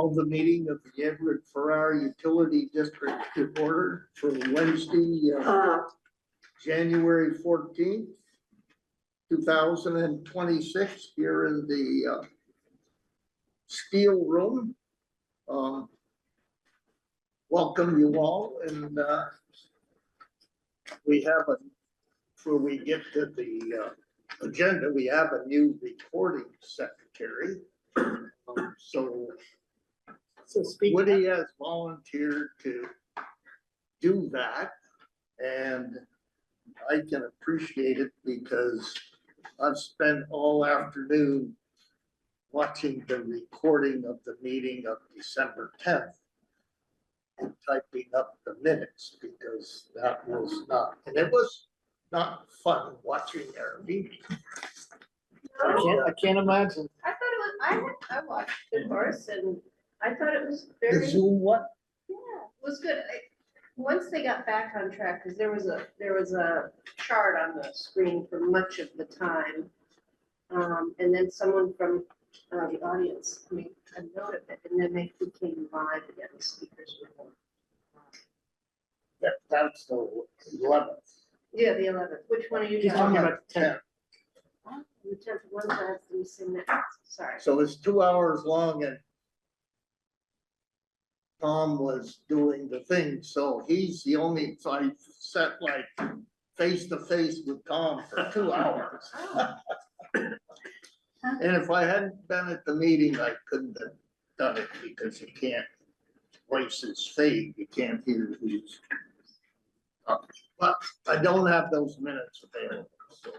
Call the meeting of the Everett Farrar Utility District to order for Wednesday, January 14th, 2026, here in the Steel Room. Welcome you all, and we have before we get to the agenda, we have a new recording secretary. So Woody has volunteered to do that, and I can appreciate it because I've spent all afternoon watching the recording of the meeting of December 10th and typing up the minutes, because that was not, and it was not fun watching our meeting. I can't imagine. I thought it was, I watched it, of course, and I thought it was The very, Zoom what? yeah, it was good. Once they got back on track, because there was a chart on the screen for much of the time. And then someone from the audience made a note of it, and then they became live again, the speakers were on. That's the 11th. Yeah, the 11th. Which one are you He's talking about the 10th. The 10th, one last, let me sing that, sorry. So it's 2 hours long, and Tom was doing the thing, so he's the only, so I sat like face to face with Tom for 2 hours. And if I hadn't been at the meeting, I couldn't have done it, because you can't, voices fade, you can't hear who's. But I don't have those minutes available, so.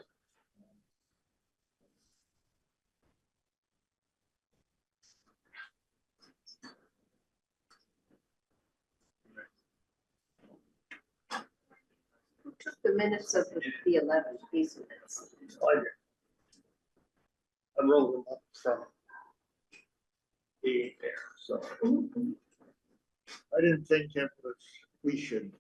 Who took the minutes of the 11th, these minutes? I wrote them up from being there, so. I didn't think it was, we should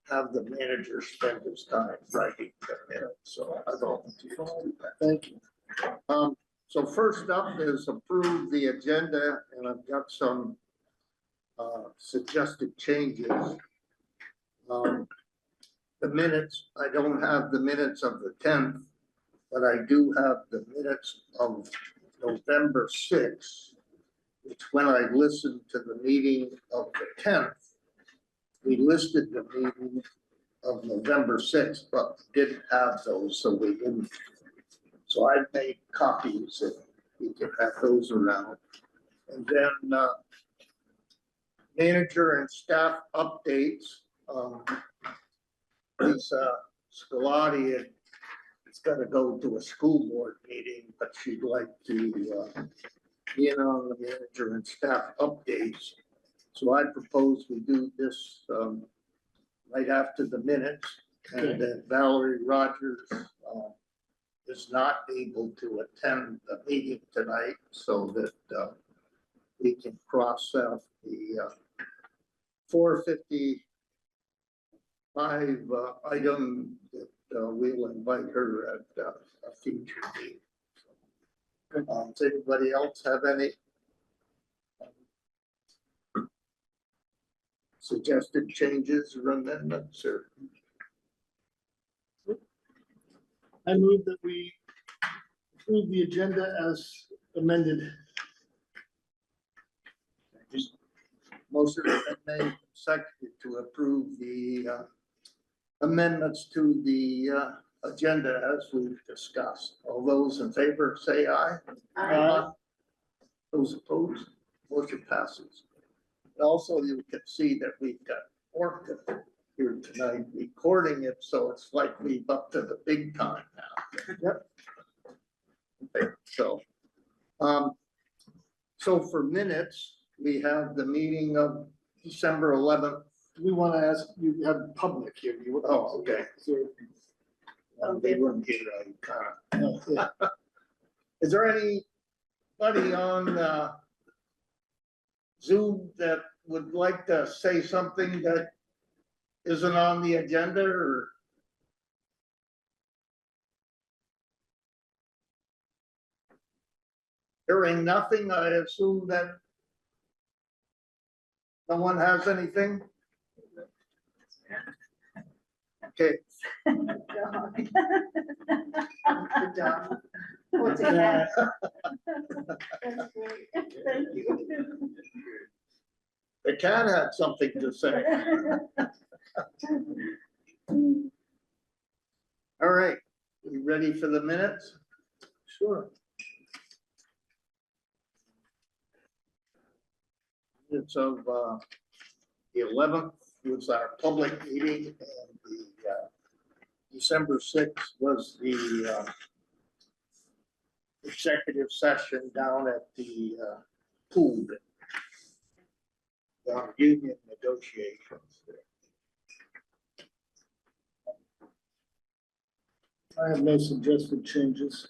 have the manager spend his time writing the minutes, so I volunteered to do that. Thank you. So first up is approve the agenda, and I've got some suggested changes. The minutes, I don't have the minutes of the 10th, but I do have the minutes of November 6th, which when I listened to the meeting of the 10th, we listed the meeting of November 6th, but didn't have those, so we didn't. So I made copies, and you can have those around. And then manager and staff updates. Lisa Scolati it's got to go to a school board meeting, but she'd like to be in on the manager and staff updates. So I propose we do this right after the minutes, and that Valerie Rogers is not able to attend the meeting tonight, so that we can cross off the 455 item that we'll invite her at a future meeting. Does anybody else have any suggested changes or amendments? Or I move that we approve the agenda as amended. Motion has been made, seconded to approve the amendments to the agenda as we've discussed. All those in favor say aye. Aye. Those opposed, motion passes. Also, you can see that we've got Orca here tonight recording it, so it's like we've up to the big time now. Yep. Okay, so for minutes, we have the meeting of December 11th. We want to ask, you have public here. Oh, okay. So, They weren't here, I kinda. Is there anybody on Zoom that would like to say something that isn't on the agenda, or? Hearing nothing, I assume that Someone has anything? Okay, Dog. The dog. What's a cat? That's great. Thank you. the cat had something to say. All right, we ready for the minutes? Sure. It's of the 11th was our public meeting, and the December 6th was the executive session down at the pool. Union negotiations. I have no suggested changes.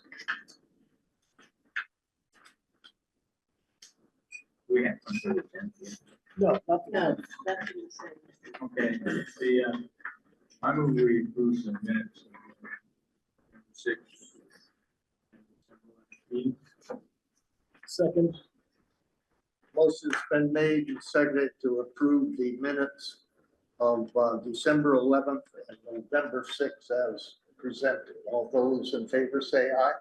We have some sort of agenda. No, not No, now. that's what you said. Okay, I move we approve some minutes. of 6. Second, Motion's been made and seconded to approve the minutes of December 11th and November 6th as presented. All those in favor say aye.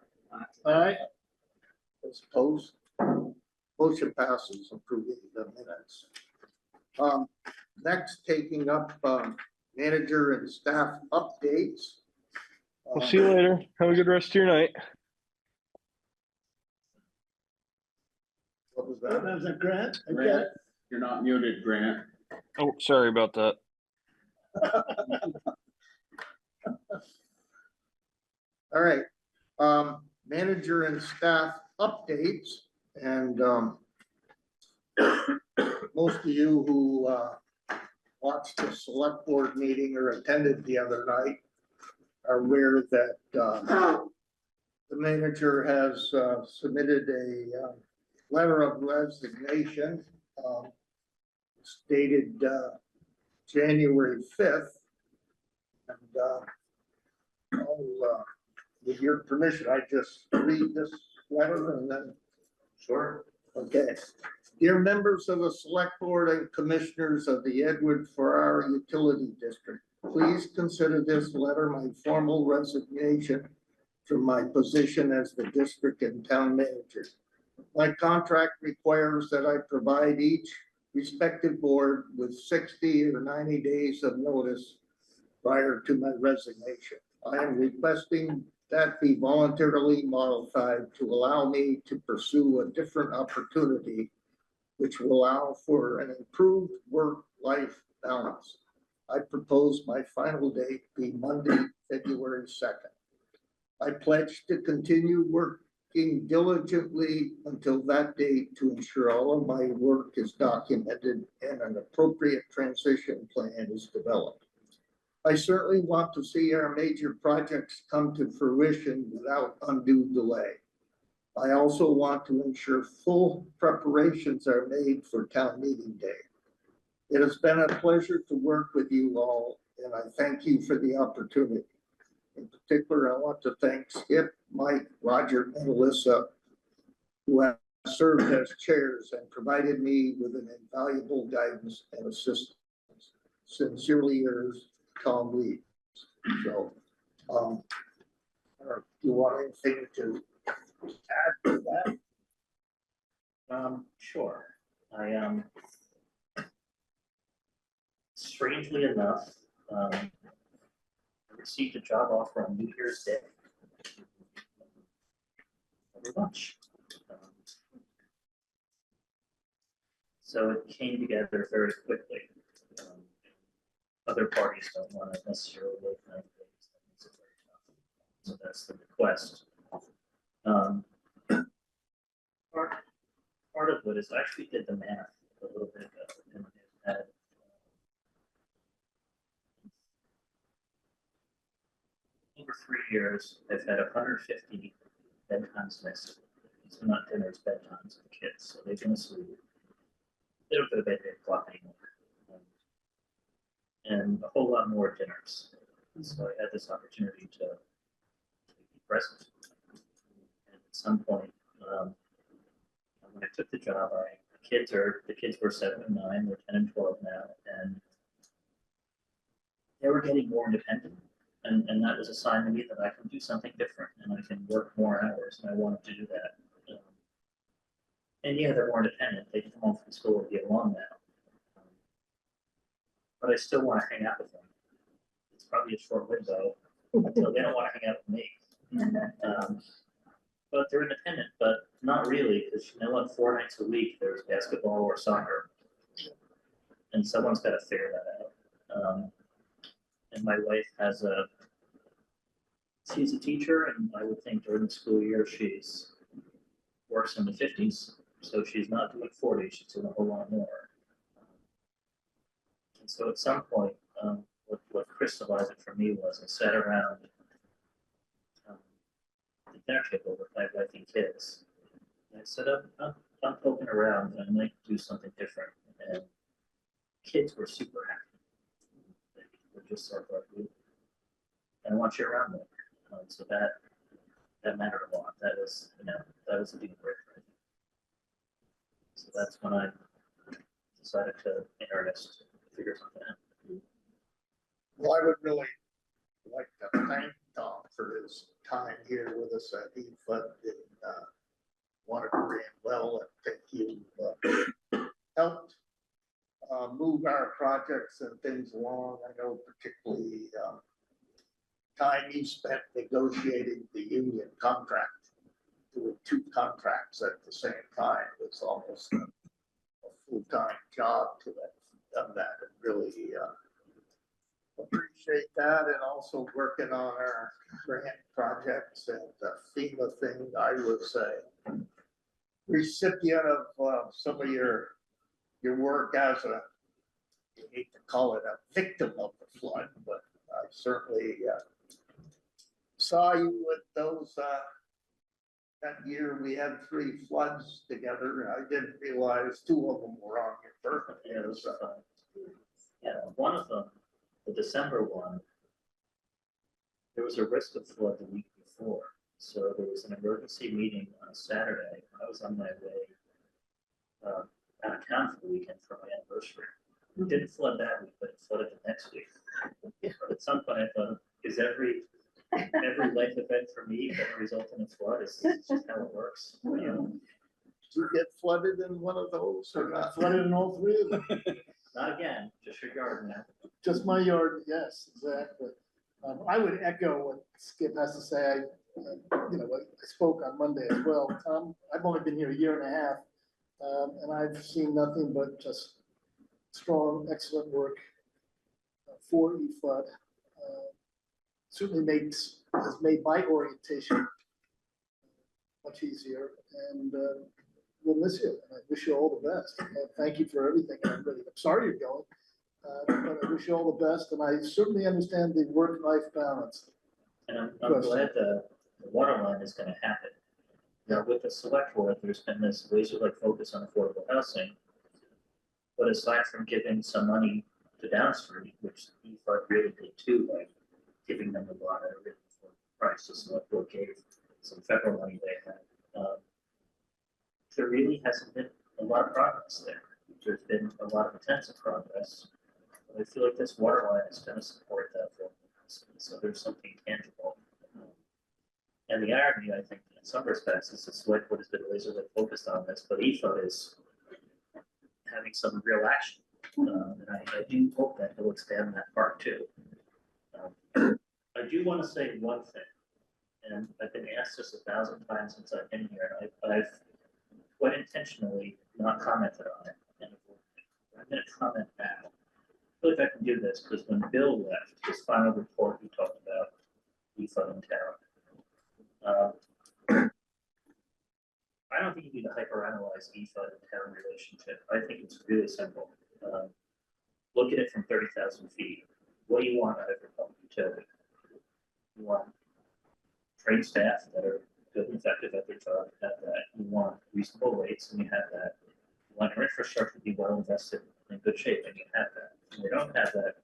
aye. As opposed, motion passes approving the minutes. Next, taking up manager and staff updates. We'll see you later. Have a good rest of your night. What was That that? was a grant. Grant, you're not muted, Grant. Oh, sorry about that. All right, manager and staff updates, and most of you who watched the select board meeting or attended the other night are aware that the manager has submitted a letter of resignation stated January 5th. And with your permission, I just read this letter and then. Sure. Okay. Dear members of the select board and commissioners of the Edward Farrar Utility District, please consider this letter my formal resignation from my position as the district and town manager. My contract requires that I provide each respective board with 60 or 90 days of notice prior to my resignation. I am requesting that be voluntarily modified to allow me to pursue a different opportunity which will allow for an improved work-life balance. I propose my final date be Monday, February 2nd. I pledge to continue working diligently until that date to ensure all of my work is documented and an appropriate transition plan is developed. I certainly want to see our major projects come to fruition without undue delay. I also want to ensure full preparations are made for town meeting day. It has been a pleasure to work with you all, and I thank you for the opportunity. In particular, I want to thank Skip, Mike, Roger, and Alyssa, who have served as chairs and provided me with an invaluable guidance and assistance. Sincerely yours, Tom Lee. So, do you want anything to add to that? Sure. I strangely enough, I received a job offer on New Year's Day. Very much. So it came together very quickly. Other parties don't want to necessarily wait 90 days. That makes it very tough. So that's the request. Part of it is I actually did the math a little bit ago, and it had over 3 years, I've had 150 bedtimes missed. These are not dinners, bedtimes of kids, so they've been asleep. They don't go to bed at 8 o'clock anymore. And a whole lot more dinners. And so I had this opportunity to be present. And at some point, when I took the job, I the kids were 7 and 9, they're 10 and 12 now, and they were getting more independent. And that was a sign to me that I can do something different and I can work more hours, and I wanted to do that. And yeah, they're more independent. They can come home from school and get along now. But I still want to hang out with them. It's probably a short window until they don't want to hang out with me. But they're independent, but not really, because you know what, 4 nights a week, there's basketball or soccer. And someone's got to figure that out. And my wife she's a teacher, and I would think during the school year, she's works in the 50s. So she's not doing 40, she's doing a whole lot more. And so at some point, what crystallized it for me was I sat around the dinner table with my wife and kids. And I said, I'm poking around and I might do something different. And kids were super happy. They were just like, I want you around them. So that mattered a lot. That was a deal breaker. So that's when I decided to, in earnest, figure something out. Well, I would really like to thank Tom for his time here with us at EFUD in Waterbury and well, and think you helped move our projects and things along. I know particularly time you spent negotiating the union contract, doing 2 contracts at the same time. It's almost a full-time job to have done that, and really appreciate that. And also working on our grant projects and the FEMA thing. I was a recipient of some of your work as you hate to call it a victim of the flood, but I certainly saw you with those. That year we had 3 floods together, and I didn't realize 2 of them were on your birthday. Yeah, it was fun. Yeah, one of them, the December one, there was a risk of flood the week before. So there was an emergency meeting on Saturday. I was on my way out of town for the weekend for my anniversary. It didn't flood that week, but it flooded the next week. But at some point I thought, is every life event for me going to result in a flood? Is this just how it works? Did you get flooded in one of those or not? Flooded in all 3 of them. Not again, just your yard now. Just my yard, yes, exactly. I would echo what Skip has to say. I spoke on Monday as well. Tom, I've only been here a year and a half, and I've seen nothing but just strong, excellent work for EFUD. Certainly has made my orientation much easier, and we'll miss you. And I wish you all the best. Thank you for everything. I'm sorry you're going, but I wish you all the best. And I certainly understand the work-life balance. And I'm glad the water line is going to happen. Now, with the select board, there's been this laser-like focus on affordable housing. But aside from giving some money to downstream, which EFUD really did too, by giving them a lot at a really affordable price, the select board gave some federal money they had. There really hasn't been a lot of progress there. There's been a lot of intensive progress. But I feel like this water line is going to support that for us. So there's something tangible. And the irony, I think, in some respects, is the select board has been laser focused on this, but EFUD is having some real action. And I do hope that he'll expand that part too. I do want to say one thing, and I've been asked this 1,000 times since I've been here, and I've quite intentionally not commented on it. And I'm going to comment now. I feel like I can do this because when Bill left his final report, he talked about EFUD and town. I don't think you need to hyperanalyze EFUD and town relationship. I think it's really simple. Look at it from 30,000 feet. What do you want out of your public utility? You want trained staff that are good and effective at their job, you have that. You want reasonable rates, and you have that. You want your infrastructure to be well invested in good shape, and you have that. And we don't have that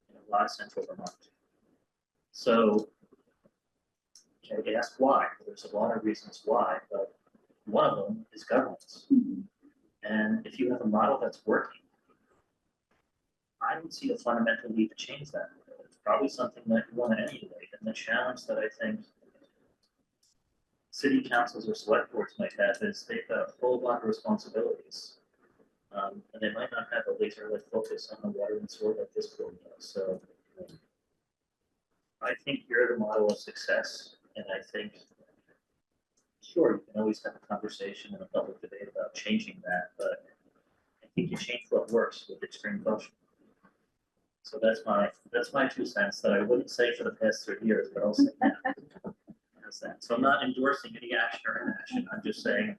in a lot of central Vermont. So, okay, ask why. There's a lot of reasons why, but one of them is governance. And if you have a model that's working, I don't see a fundamental need to change that. It's probably something that you want to emulate, and the challenge that I think city councils or select boards might have is they've got a whole lot of responsibilities. And they might not have a laser-like focus on the water and sewer like this board does, so. I think you're the model of success, and I think, sure, you can always have a conversation and a public debate about changing that, but I think you change what works with extreme caution. So that's my 2 cents that I wouldn't say for the past 3 years, but I'll say now. How's that? So I'm not endorsing any action or inaction, I'm just saying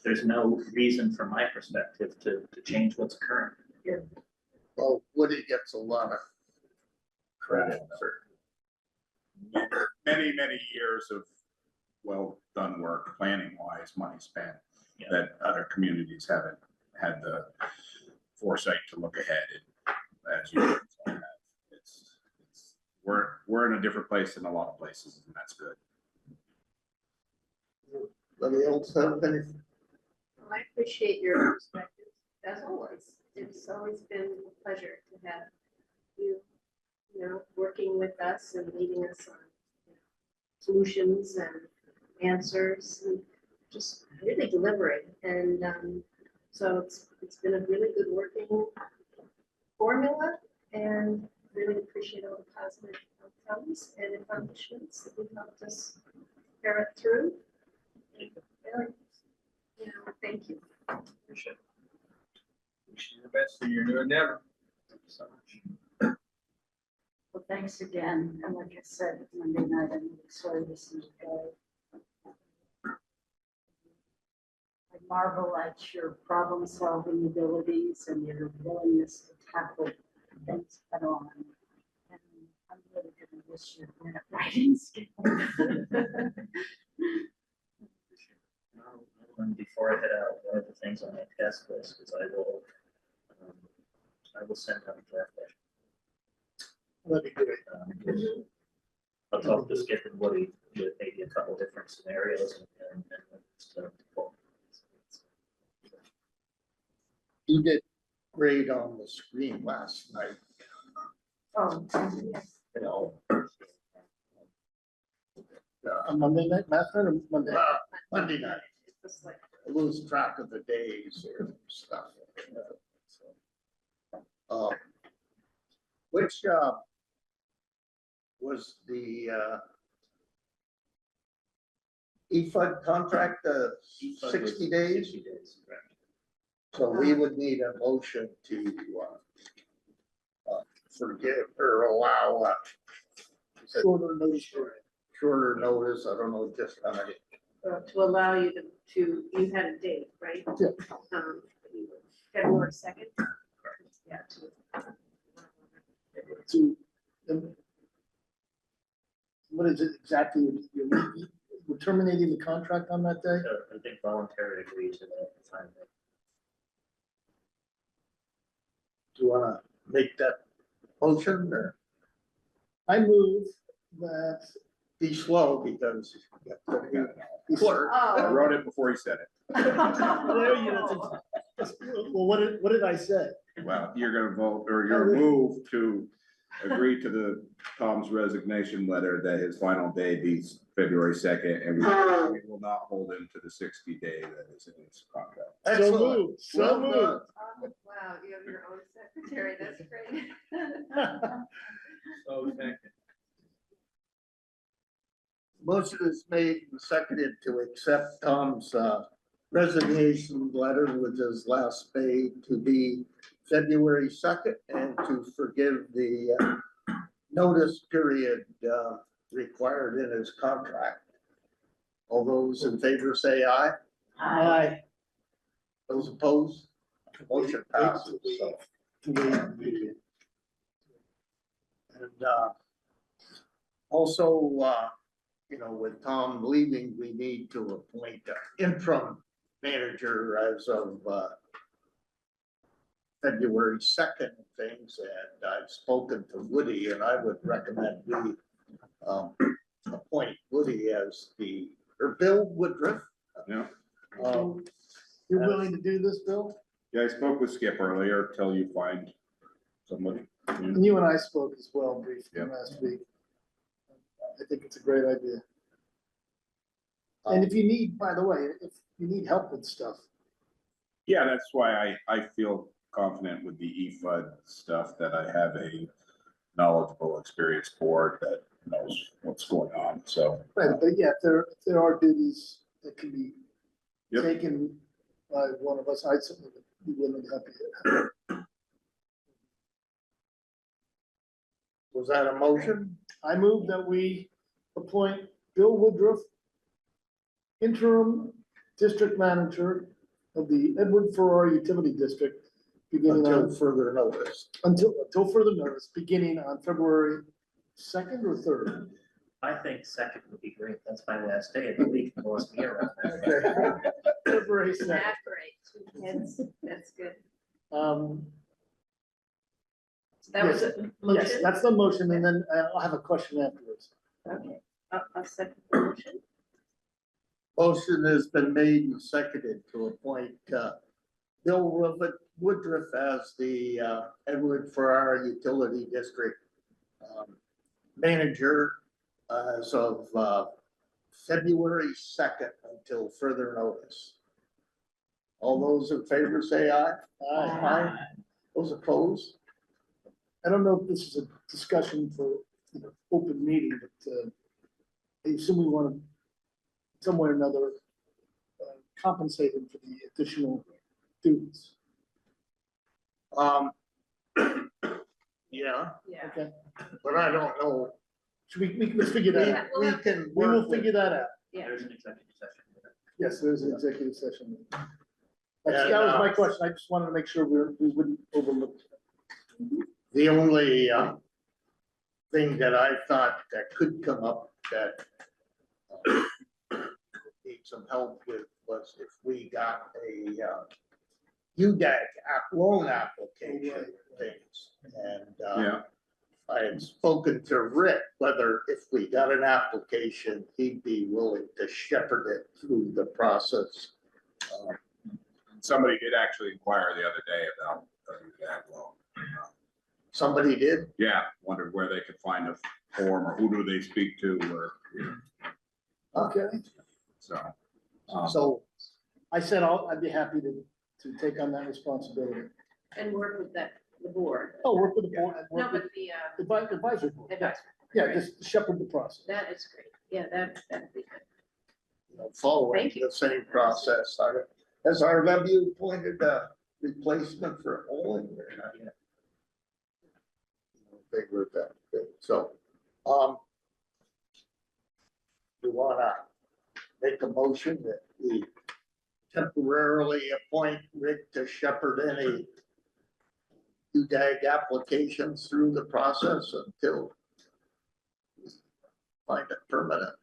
there's no reason from my perspective to change what's current. Well, Woody gets a lot of credit for, many years of well-done work, planning-wise, money spent, Yeah. that other communities haven't had the foresight to look ahead, and as you have. We're in a different place than a lot of places, and that's good. anybody else have anything? Well, I appreciate your perspective, as always. It's always been a pleasure to have you, working with us and leading us on solutions and answers and just really delivering. And so it's been a really good working formula, and really appreciate all the positive outcomes and accomplishments that you've helped us carry it through. Really, thank you. Appreciate it. Wish you the best for your new endeavor. Thank you so much. Well, thanks again, and like I said, Monday night, I'm sorry to see you go. I marvel at your problem-solving abilities and your willingness to tackle things head on. And I'm really gonna miss your grant writing skill. And before I head out, one of the things on my task list is I will send out a draft version. That'd be great. I'll talk to Skip and Woody with maybe a couple different scenarios and just, You did great on the screen last night, Oh, yes. you know. On Monday night, Master, or Monday? Monday night, It's just like, I lose track of the days or stuff. Which, was the, EFUD contract, 60 days? 60 days, correct. So we would need a motion to, forgive or allow, Shorter notice. shorter notice, I don't know just how many. to allow you to, you had a date, right? Yeah. February 2nd? Yeah. To, what is it exactly, we're terminating the contract on that day? So I think voluntary agreed to the time. Do you wanna make that motion or I move that, be slow because. Clerk. I Oh. wrote it before he said it. There you go. Well, what did I say? Well, you're gonna vote, or you're gonna move to agree to the Tom's resignation letter that his final day be February 2nd, and we will not hold him to the 60-day that is in his contract. So Excellent. moved, so Well moved. done. Wow, you have your own secretary, that's great. So second. Motion is made and seconded to accept Tom's resignation letter with his last pay to be February 2nd and to forgive the notice period required in his contract. All those in favor say aye. Aye. Those opposed? Motion passes. So, Wait. and also, with Tom leaving, we need to appoint an interim manager as of February 2nd and things, and I've spoken to Woody, and I would recommend we appoint Woody as or Bill Woodruff. Yeah. You're willing to do this, Bill? Yeah, I spoke with Skip earlier, till you find somebody. And you and I spoke as well briefly Yep. last week. I think it's a great idea. And if you need, by the way, if you need help with stuff, Yeah, that's why I feel confident with the EFUD stuff, that I have a knowledgeable, experienced board that knows what's going on, so. right, but yeah, if there are duties that can be Yep. taken by one of us, I'd certainly be willing to help you. Was that a motion? I move that we appoint Bill Woodruff interim district manager of the Edward Farrar Utility District, beginning Until on, further notice. until further notice, beginning on February 2nd or 3rd. I think second would be great. That's my last day of the week. It lost me around. February 2nd. That's great. That's good. Um, So that was a yes, motion? that's the motion, and then I'll have a question afterwards. Okay, I'll second the motion. Motion has been made and seconded to appoint, Bill Woodruff as the, Edward Farrar Utility District, manager as of, February 2nd until further notice. All those in favor say aye. Aye. Those opposed? I don't know if this is a discussion for, open meeting, but, I assume we want to, some way or another, compensate him for the additional duties. Yeah, Yeah. Okay, but I don't know. should let's figure that out. We can We will work with, figure that out. Yeah. There's an executive session. Yes, there's an executive session. And, That was my question. I just wanted to make sure we wouldn't overlook. the only, thing that I thought that could come up that need some help with was if we got a, UDAG loan application things. And, Yeah, I had spoken to Rick, whether if we got an application, he'd be willing to shepherd it through the process. somebody did actually inquire the other day about that loan. Somebody did? Yeah, wondered where they could find a form, or who do they speak to, or, Okay, so. So, I said I'd be happy to take on that responsibility. And work with the board. Oh, work with the board, No, work with but the, the advisory board. advisory. Yeah, just shepherd the process. That is great. Yeah, that'd be good. following Thank you. the same process, has RW appointed a replacement for Olin or not yet? Bigger than that, so, we wanna make a motion that we temporarily appoint Rick to shepherd any UDAG applications through the process until we find a permanent,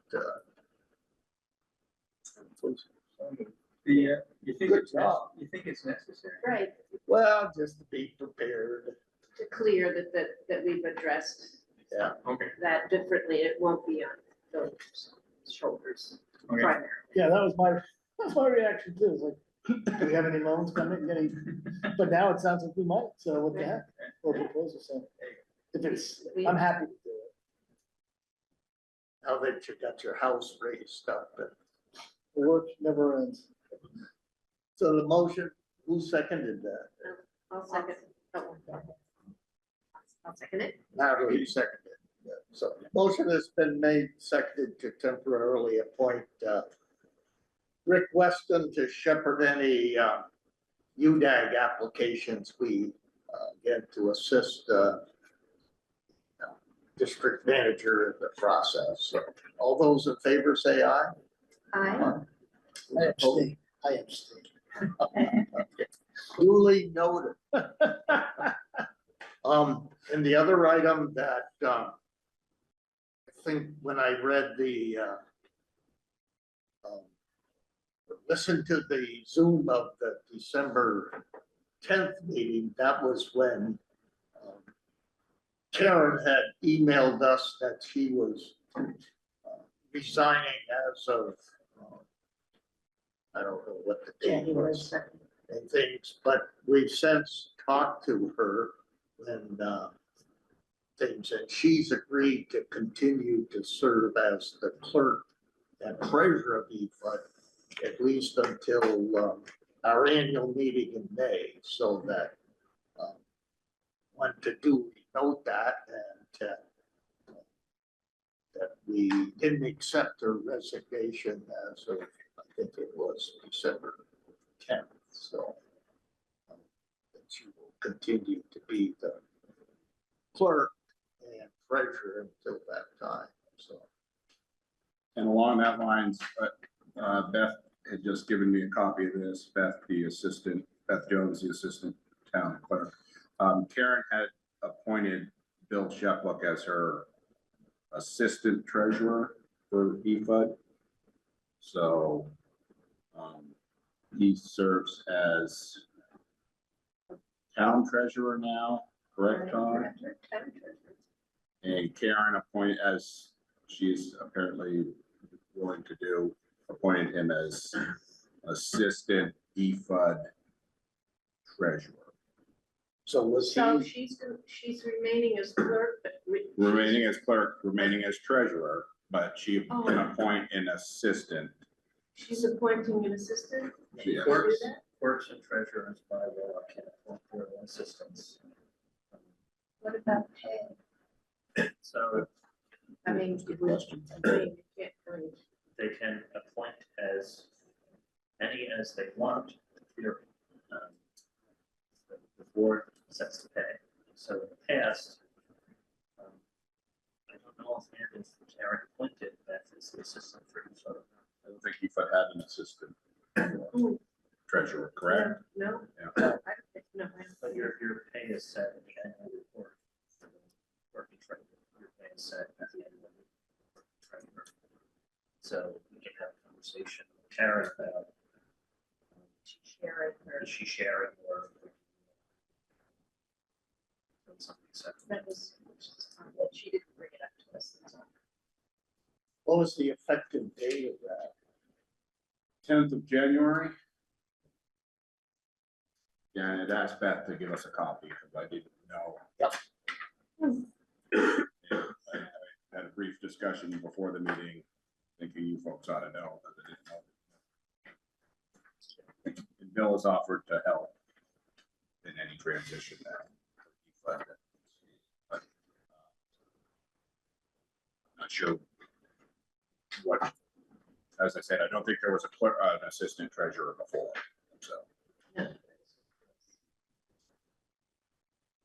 You think Good it's, job. you think it's necessary? Right, well, just to be prepared. to clear that we've addressed Yeah. Okay, that differently. It won't be on those shoulders okay. primarily. Yeah, that's my reaction too. It's like, do we have any loans coming? But now it sounds like we might, so what the heck? Or proposal, so if it's, I'm happy to do it. Now that you got your house raised up, and The work never ends. so the motion, who seconded that? I'll second. Oh. I'll second it. Natalie seconded. Yeah. So motion has been made, seconded to temporarily appoint, Rick Weston to shepherd any, UDAG applications we, get to assist, district manager in the process. So all those in favor say aye. Aye. I abstain. I abstain. Duly noted. And the other item that, I think when I read the, listened to the Zoom of the December 10th meeting, that was when Karen had emailed us that she was resigning as of I don't know what the date January was. 2nd. And things, but we've since talked to her and things, and she's agreed to continue to serve as the clerk and treasurer of EFUD at least until our annual meeting in May, so that want to duly note that and that we didn't accept her resignation as of, I think it was December 10th, so that she will continue to be the clerk and treasurer until that time, so. And along that lines, Beth had just given me a copy of this, Beth Jones, the assistant town clerk. Karen had appointed Bill Sheplock as her assistant treasurer for EFUD. So he serves as town treasurer now, correct, Tom? And Karen appointed, as she's apparently willing to do, appointed him as assistant EFUD treasurer. So was So he, she's remaining as clerk, but. Remaining as clerk, remaining as treasurer, but she Oh. can appoint an assistant. She's appointing an assistant? Yes. Do that? Clerks and treasurers by law can appoint their own assistants. What about pay? So I mean, Good question. you can't, they can appoint as many as they want. Here, the board sets the pay. So in the past, I don't know if Karen appointed that as the assistant for each other. I don't think EFUD had an assistant treasurer, correct? No? Yeah. I don't think, no. But your pay is set at the annual report. For the working treasurer. Your pay is set at the annual report. Treasurer. So we can have a conversation with Karen about Sharing her. is she sharing or something separate. That was, well, she didn't bring it up to us. That's all. what was the effective date of that? 10th of January. Yeah, and I'd asked Beth to give us a copy because I didn't know. Yep. And I had a brief discussion before the meeting, thinking you folks ought to know, because I didn't know. And Bill has offered to help in any transition there. But not sure what, as I said, I don't think there was an assistant treasurer before, so.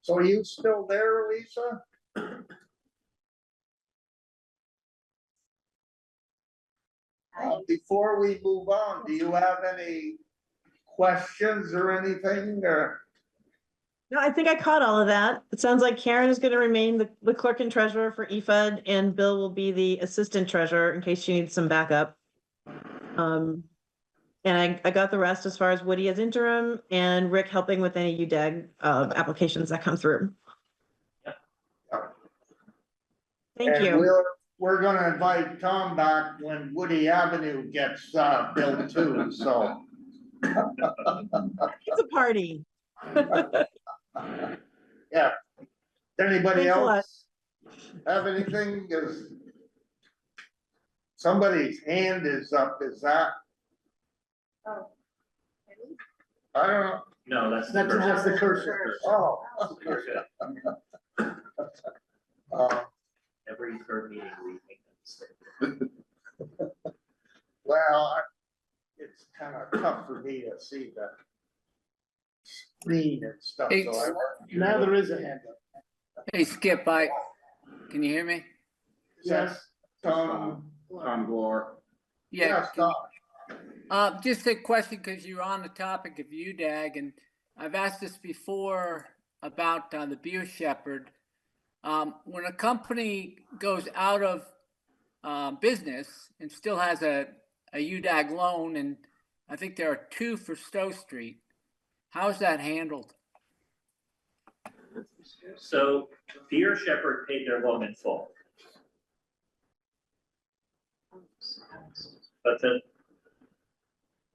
So are you still there, Lisa? Before we move on, do you have any questions or anything, or? No, I think I caught all of that. It sounds like Karen is going to remain the clerk and treasurer for EFUD, and Bill will be the assistant treasurer in case she needs some backup. And I got the rest as far as Woody as interim and Rick helping with any UDAG applications that come through. Thank And you. We're gonna invite Tom back when Woody Avenue gets built too, so. It's a party. Yeah. Anybody Thanks a lot. else have anything? Cause somebody's hand is up, is that, Oh. I don't know. No, that's. That's the cursor. Oh. You're good. Every third meeting we make a mistake. Well, it's kind of tough for me to see the screen and stuff, so I. Now there is a hand up. Hey, Skip, can you hear me? Yes, Tom. Tom Glore. Yes, Tom. Just a question, because you're on the topic of UDAG, and I've asked this before about the beer shepherd. When a company goes out of business and still has a UDAG loan, and I think there are 2 for Stowe Street, how's that handled? So Beer Shepherd paid their loan in full. But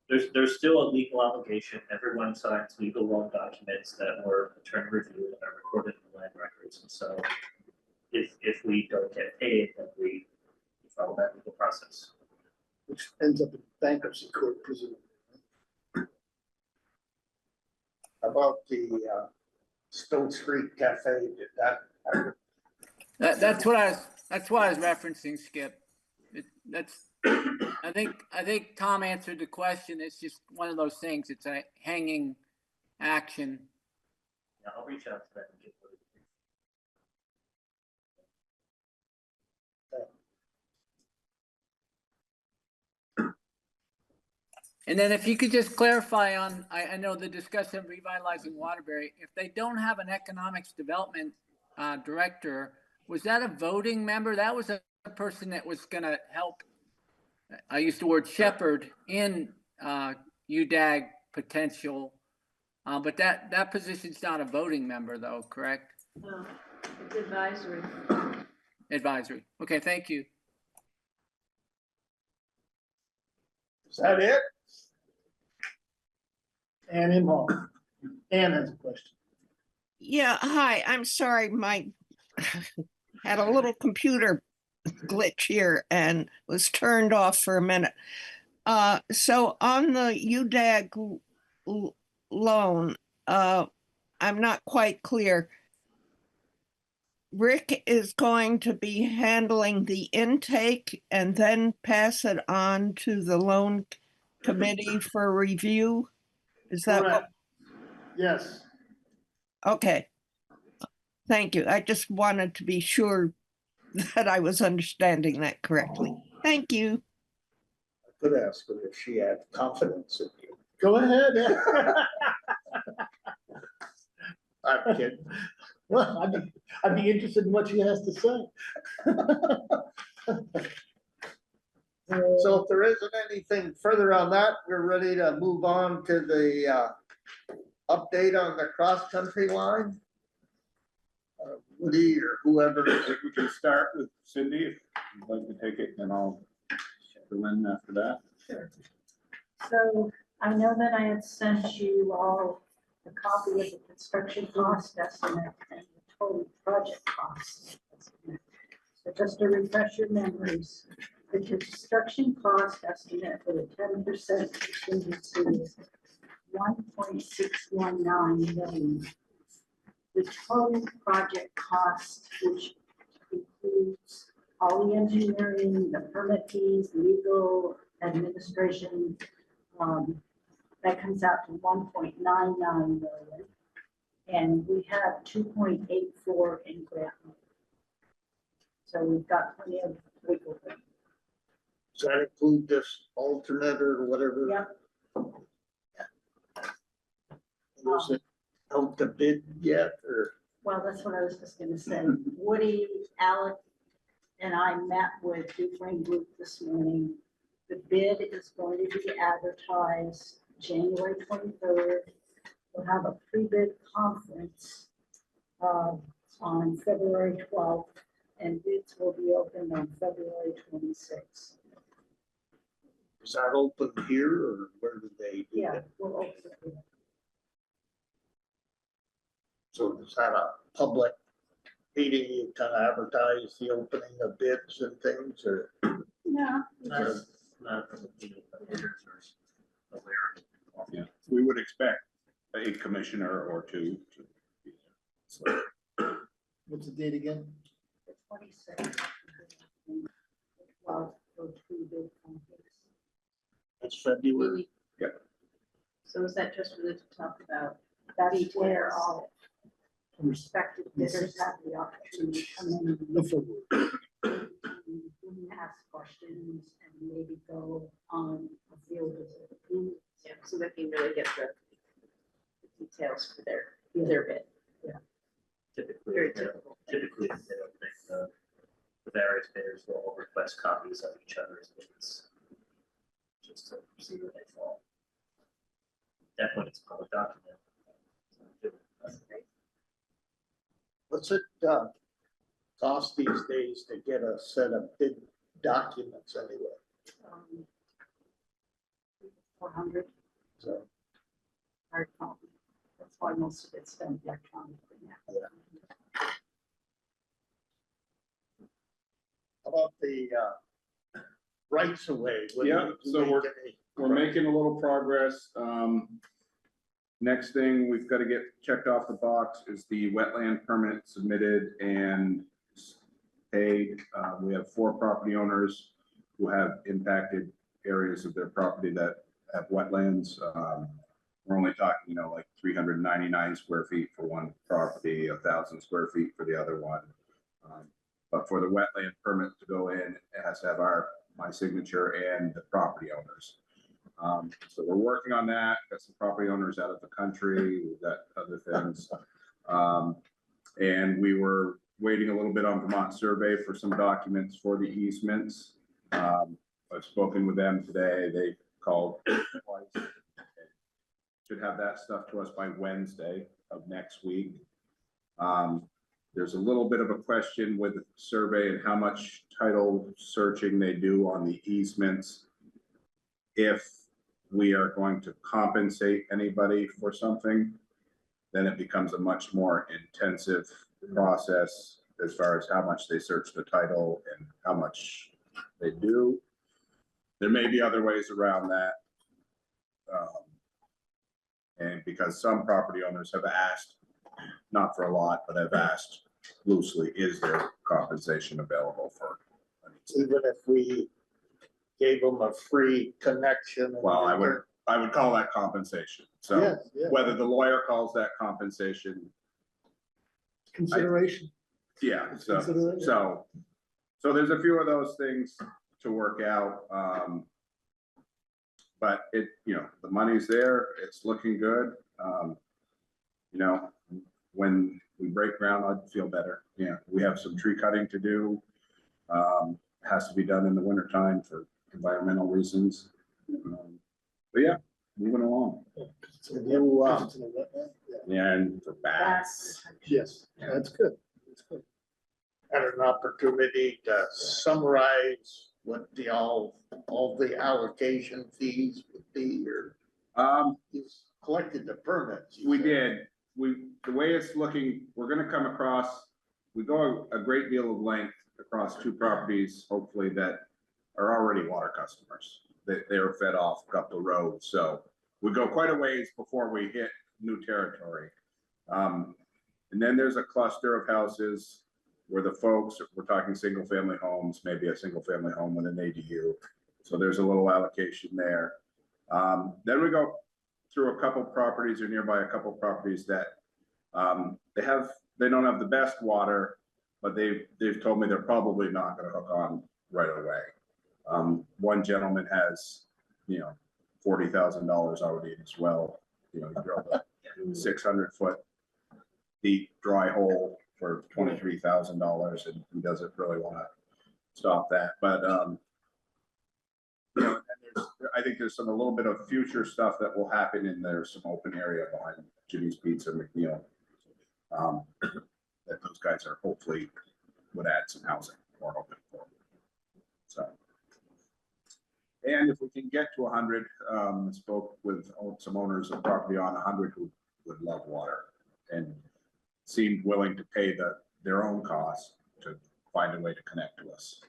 there's still a legal obligation. Everyone signs legal loan documents that were attorney reviewed and are recorded in the land records. And so if we don't get paid, then we follow that legal process. Which ends up in bankruptcy court, presumably. About the Stone Street Cafe, did that, That's what I was referencing, Skip. I think Tom answered the question. It's just one of those things. It's a hanging action. Yeah, I'll reach out to them and get what it is. And then if you could just clarify on, I know the discussion of revitalizing Waterbury, if they don't have an economics development director, was that a voting member? That was a person that was gonna help, I used the word shepherd in UDAG potential. But that position's not a voting member though, correct? No, it's advisory. Advisory. Okay, thank you. is that it? Ann Imhoff. Ann has a question. Yeah, hi, I'm sorry, my had a little computer glitch here and was turned off for a minute. So on the UDAG loan, I'm not quite clear. Rick is going to be handling the intake and then pass it on to the loan committee for review? Is that what? Correct. Yes. Okay. Thank you. I just wanted to be sure that I was understanding that correctly. Thank you. I could ask her if she had confidence in you. Go ahead. I'm kidding. Well, I'd be interested in what she has to say. So if there isn't anything further on that, we're ready to move on to the update on the cross-country line. Woody or whoever. I think we can start with Cindy, if you'd like to take it, and I'll fill in after that. So I know that I had sent you all a copy of the construction cost estimate and the total project cost estimate. So just to refresh your memories, the construction cost estimate for the 10% contingency is $1.619 million. The total project cost, which includes all the engineering, the permit fees, legal, administration, that comes out to 1.99 million. And we have 2.84 in grant money. So we've got plenty of wiggle room. Does that include this alternate or whatever? Yep. Was it out to bid yet or? Well, that's what I was just gonna say. Woody, Alec, and I met with Dufresne Group this morning. The bid is going to be advertised January 23rd. We'll have a pre-bid conference on February 12th, and bids will be opened on February 26th. Is that open here or where do they do Yeah, it? we'll open it. So is that a public meeting? You kind of advertise the opening of bids and things or? No, we Not just, from the bidders or aware of it. Yeah, we would expect a commissioner or two to be there. What's the date again? the 26th. Well, for pre-bid conference. It's February. So is that just for them to talk about? That's where all respective bidders have the opportunity to come in and ask questions and maybe go on a field visit. Yeah, so they can really get the details for their bid. Typically, Very typical. typically, the various bidders will all request copies of each other's bids. Just to see where they fall. Definitely it's a public document. What's it cost these days to get a set of bid documents anyway? 400. So, Hard copy. That's why most of it's done electronically now. How about the, rights of way? What do Yeah, you so make we're- any- We're making a little progress. Next thing we've got to get checked off the box is the wetland permit submitted and paid. We have 4 property owners who have impacted areas of their property that have wetlands. We're only talking, like 399 square feet for one property, 1,000 square feet for the other one. But for the wetland permit to go in, it has to have my signature and the property owners. So we're working on that. Got some property owners out of the country. We've got other things. And we were waiting a little bit on Vermont Survey for some documents for the easements. I've spoken with them today. They called twice. Should have that stuff to us by Wednesday of next week. There's a little bit of a question with the survey and how much title searching they do on the easements. If we are going to compensate anybody for something, then it becomes a much more intensive process as far as how much they search the title and how much they do. There may be other ways around that. And because some property owners have asked, not for a lot, but have asked loosely, is there compensation available for? Even if we gave them a free connection. Well, I would call that compensation. So Yes, yeah. whether the lawyer calls that compensation, consideration. yeah, Consideration. so there's a few of those things to work out. But the money's there, it's looking good. When we break ground, I'd feel better. Yeah, we have some tree cutting to do. Has to be done in the winter time for environmental reasons. But yeah, moving along. You, And for bats. Yes, that's good. That's good. had an opportunity to summarize what all the allocation fees would be, or you collected the permits. you We said. did. The way it's looking, we're gonna come across, we go a great deal of length across 2 properties, hopefully that are already water customers. They are fed off a couple of roads, so we go quite a ways before we hit new territory. And then there's a cluster of houses where the folks, we're talking single family homes, maybe a single family home with an ADU. So there's a little allocation there. Then we go through a couple properties or nearby a couple properties that they don't have the best water, but they've told me they're probably not gonna hook on right away. One gentleman has, $40,000 already in his well. He drilled a 600-foot deep dry hole for $23,000, and he doesn't really want to stop that. But and I think there's a little bit of future stuff that will happen in there, some open area behind Jimmy's Pizza, McNeil. That those guys are hopefully would add some housing or open for. So, and if we can get to 100, spoke with some owners of property on 100 who would love water and seemed willing to pay their own costs to find a way to connect to us.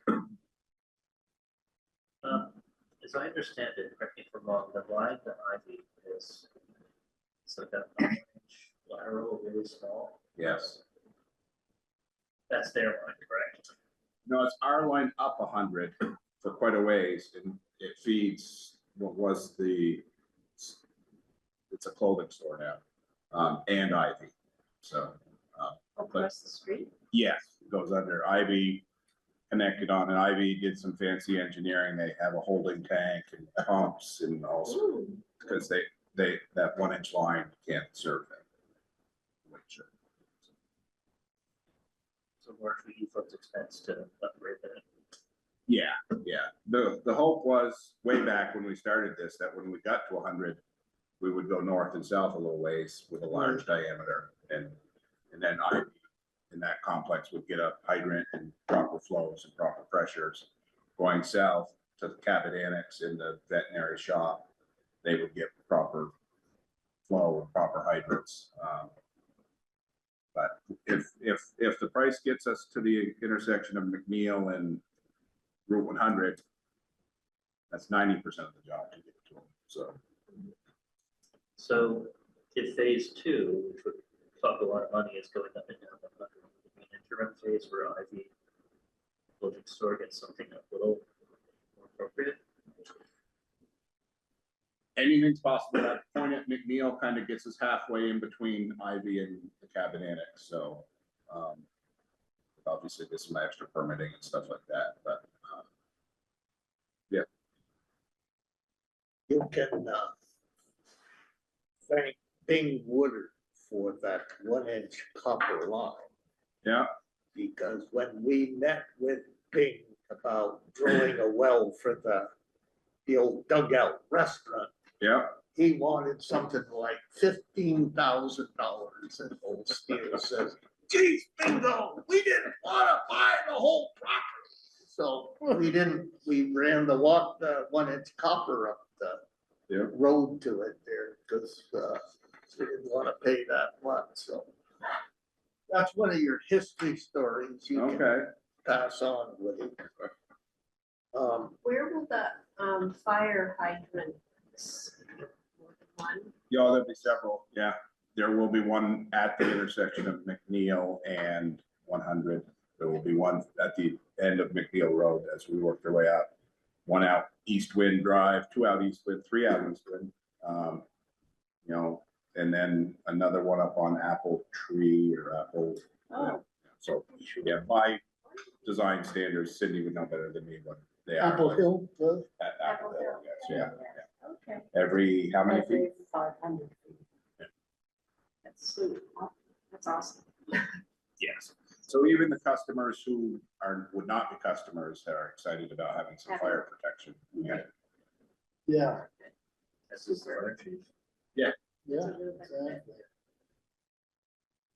As I understand it, correct me if I'm wrong, the line that Ivy is, it's like a 1 inch lateral, really small. Yes. That's their line, correct? No, it's our line up 100 for quite a ways, and it feeds what was it's a clothing store now, and Ivy. So, Across the street? yes, it goes under Ivy, connected on, and Ivy did some fancy engineering. They have a holding tank and pumps and also because that 1 inch line can't serve them. So more for you folks' expense to upgrade that. Yeah. The hope was way back when we started this, that when we got to 100, we would go north and south a little ways with a large diameter, and then Ivy in that complex would get a hydrant and proper flows and proper pressures going south to the Cabot Annex in the veterinary shop, they would get proper flow and proper hydrants. But if the price gets us to the intersection of McNeil and Route 100, that's 90% of the job to get to them, so. So if phase two, which would talk a lot of money, is going up and down, an interim phase where Ivy Building Store gets something a little more appropriate. Anything's possible. That point at McNeil kind of gets us halfway in between Ivy and the cabin annex, so obviously there's some extra permitting and stuff like that, but yeah. You can, thank Bing Woodard for that 1-inch copper line. Yeah, Because when we met with Bing about drilling a well for the old dugout restaurant, yeah, he wanted something like $15,000, and old Steele says, geez, Bingo, we didn't wanna buy the whole property. So we ran the 1-inch copper up the yeah. road to it there, because we didn't wanna pay that much, so. That's one of your history stories you can Okay. pass on with it. Where will the fire hydrant? One? Yeah, there'll be several, yeah. There will be one at the intersection of McNeil and 100. There will be one at the end of McNeil Road as we work our way out. One out East Wind Drive, 2 out East Wind, 3 out East Wind. You know, and then another one up on Apple Tree or Apple. Oh. So, yeah, by design standards, Sydney would know better than me what they are. Apple Hill, At Apple Hill, yes, yeah. Okay, Every, how many feet? 500 feet. that's sweet. That's awesome. Yes. So even the customers who would not be customers are excited about having some fire protection. Yeah. Yeah, This is the fire chief. yeah, exactly.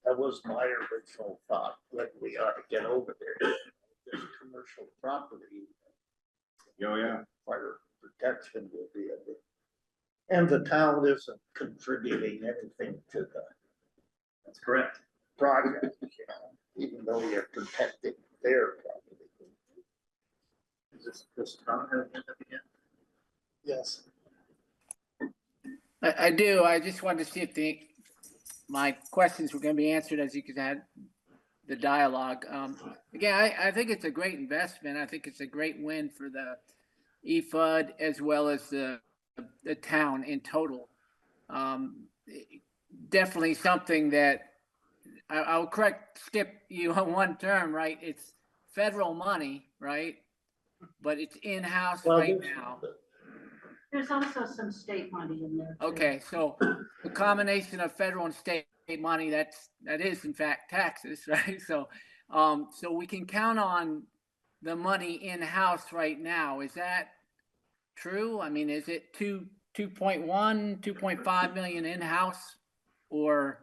that was my original thought, that we ought to get over there. There's commercial property. Oh, yeah. Fire protection will be a bit. And the town isn't contributing anything to the That's correct. project, you know, even though you're protecting their property. Does Tom have hand up again? Yes. I do. I just wanted to see if my questions were going to be answered as you could have the dialogue. Again, I think it's a great investment. I think it's a great win for the EFUD as well as the town in total. Definitely something that I'll correct Skip you on one term, right? It's federal money, right? But it's in-house right now. There's also some state money in there. Too. Okay, so the combination of federal and state money, that is in fact taxes, right? So so we can count on the money in-house right now. Is that true? I mean, is it 2.1, 2.5 million in-house, or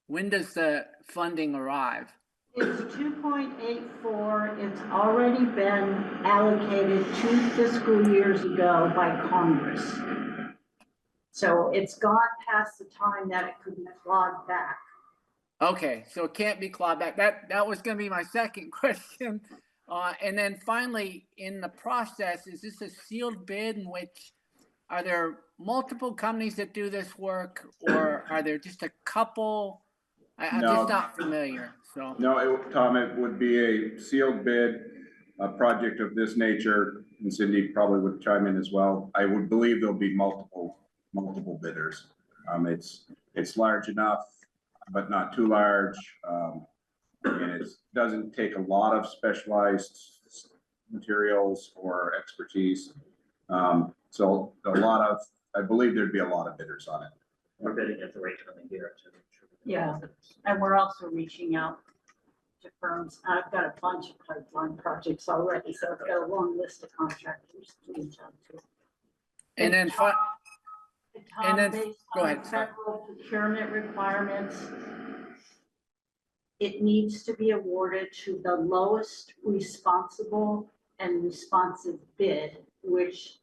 when does the funding arrive? It's 2.84. It's already been allocated 2 fiscal years ago by Congress. So it's gone past the time that it could be clawed back. Okay, so it can't be clawed back. That was going to be my second question. And then finally, in the process, is this a sealed bid in which are there multiple companies that do this work, or are there just a couple? I'm No. just not familiar. So No, Tom, it would be a sealed bid, a project of this nature, and Cindy probably would chime in as well. I would believe there'll be multiple bidders. It's large enough, but not too large. And it doesn't take a lot of specialized materials or expertise. So I believe there'd be a lot of bidders on it. We're bidding at the right time of year to make sure. Yeah. And we're also reaching out to firms. I've got a bunch of pipeline projects already, so I've got a long list of contractors to reach out to. and then Tom, based go on ahead, sorry. federal procurement requirements, it needs to be awarded to the lowest responsible and responsive bid, which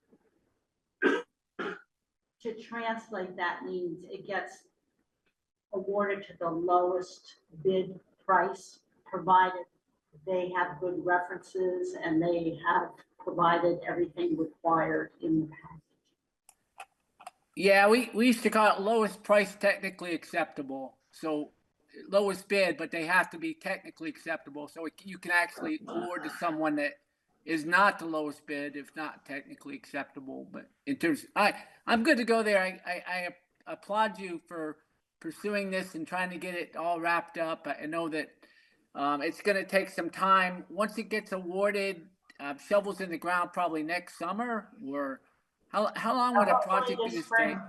to translate, that means it gets awarded to the lowest bid price, provided they have good references and they have provided everything required in the package. Yeah, we used to call it lowest price technically acceptable. So lowest bid, but they have to be technically acceptable. So you can actually award to someone that is not the lowest bid if not technically acceptable. But in terms, I'm good to go there. I applaud you for pursuing this and trying to get it all wrapped up. I know that it's going to take some time. Once it gets awarded, shovels in the ground probably next summer, or how long would a project Hopefully do this this take? spring.